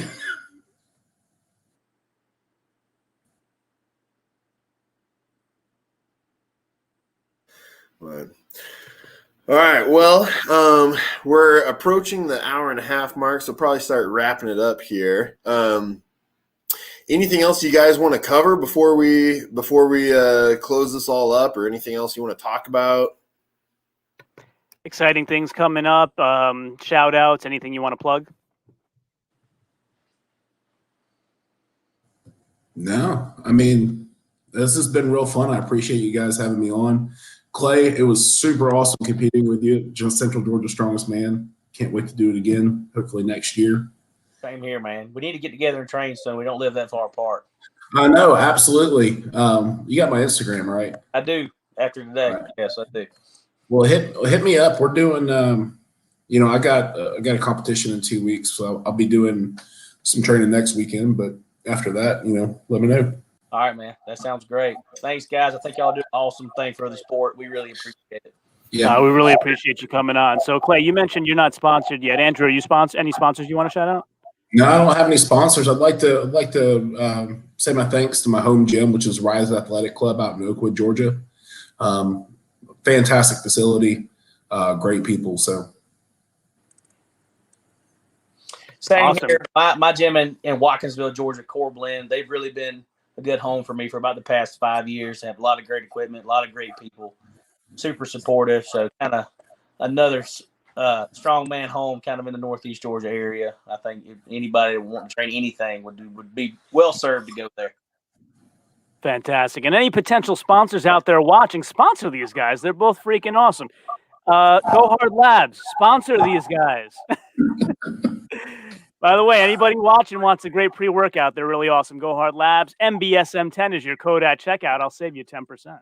But, all right. Well, we're approaching the hour-and-a-half mark, so probably start wrapping it up here. Anything else you guys want to cover before we close this all up, or anything else you want to talk about? Exciting things coming up. Shout outs. Anything you want to plug? No, I mean, this has been real fun. I appreciate you guys having me on. Clay, it was super awesome competing with you. Just Central Georgia Strongest Man. Can't wait to do it again, hopefully next year. Same here, man. We need to get together and train so we don't live that far apart. I know, absolutely. You got my Instagram, right? I do. After today, Right. Yes, I do. Well, hit me up. We're doing, I got a competition in 2 weeks, so I'll be doing some training next weekend. But after that, let me know. All right, man. That sounds great. Thanks, guys. I think y'all do an awesome thing for the sport. We really appreciate it. Yeah, We really appreciate you coming on. So, Clay, you mentioned you're not sponsored yet. Andrew, are you any sponsors you want to shout out? No, I don't have any sponsors. I'd like to say my thanks to my home gym, which is Rise Athletic Club out in Oakwood, Georgia. Fantastic facility, great people. So Same Awesome. here. My gym in Watkinsville, Georgia, Core Blend, they've really been a good home for me for about the past 5 years. They have a lot of great equipment, a lot of great people, super supportive. So kind of another strongman home kind of in the Northeast Georgia area. I think if anybody that want to train anything would be well served to go there. Fantastic. And any potential sponsors out there watching, sponsor these guys. They're both freaking awesome. Go Hard Labs, sponsor these guys. By the way, anybody watching wants a great pre-workout, they're really awesome. Go Hard Labs. MBSM10 is your code at checkout. I'll save you 10%.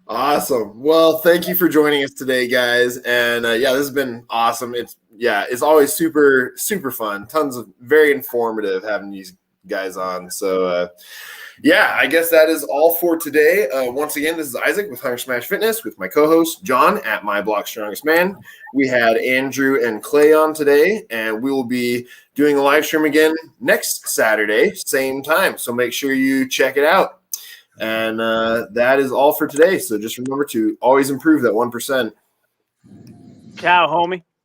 Awesome. Well, thank you for joining us today, guys. And this has been awesome. It's always super, super fun. Tons of very informative having these guys on. So I guess that is all for today. Once again, this is Isaac with Hunter Smash Fitness with my co-host John at My Block Strongest Man. We had Andrew and Clay on today, and we will be doing a live stream again next Saturday, same time. So make sure you check it out. And that is all for today. So just remember to always improve that 1%. Ciao, homie.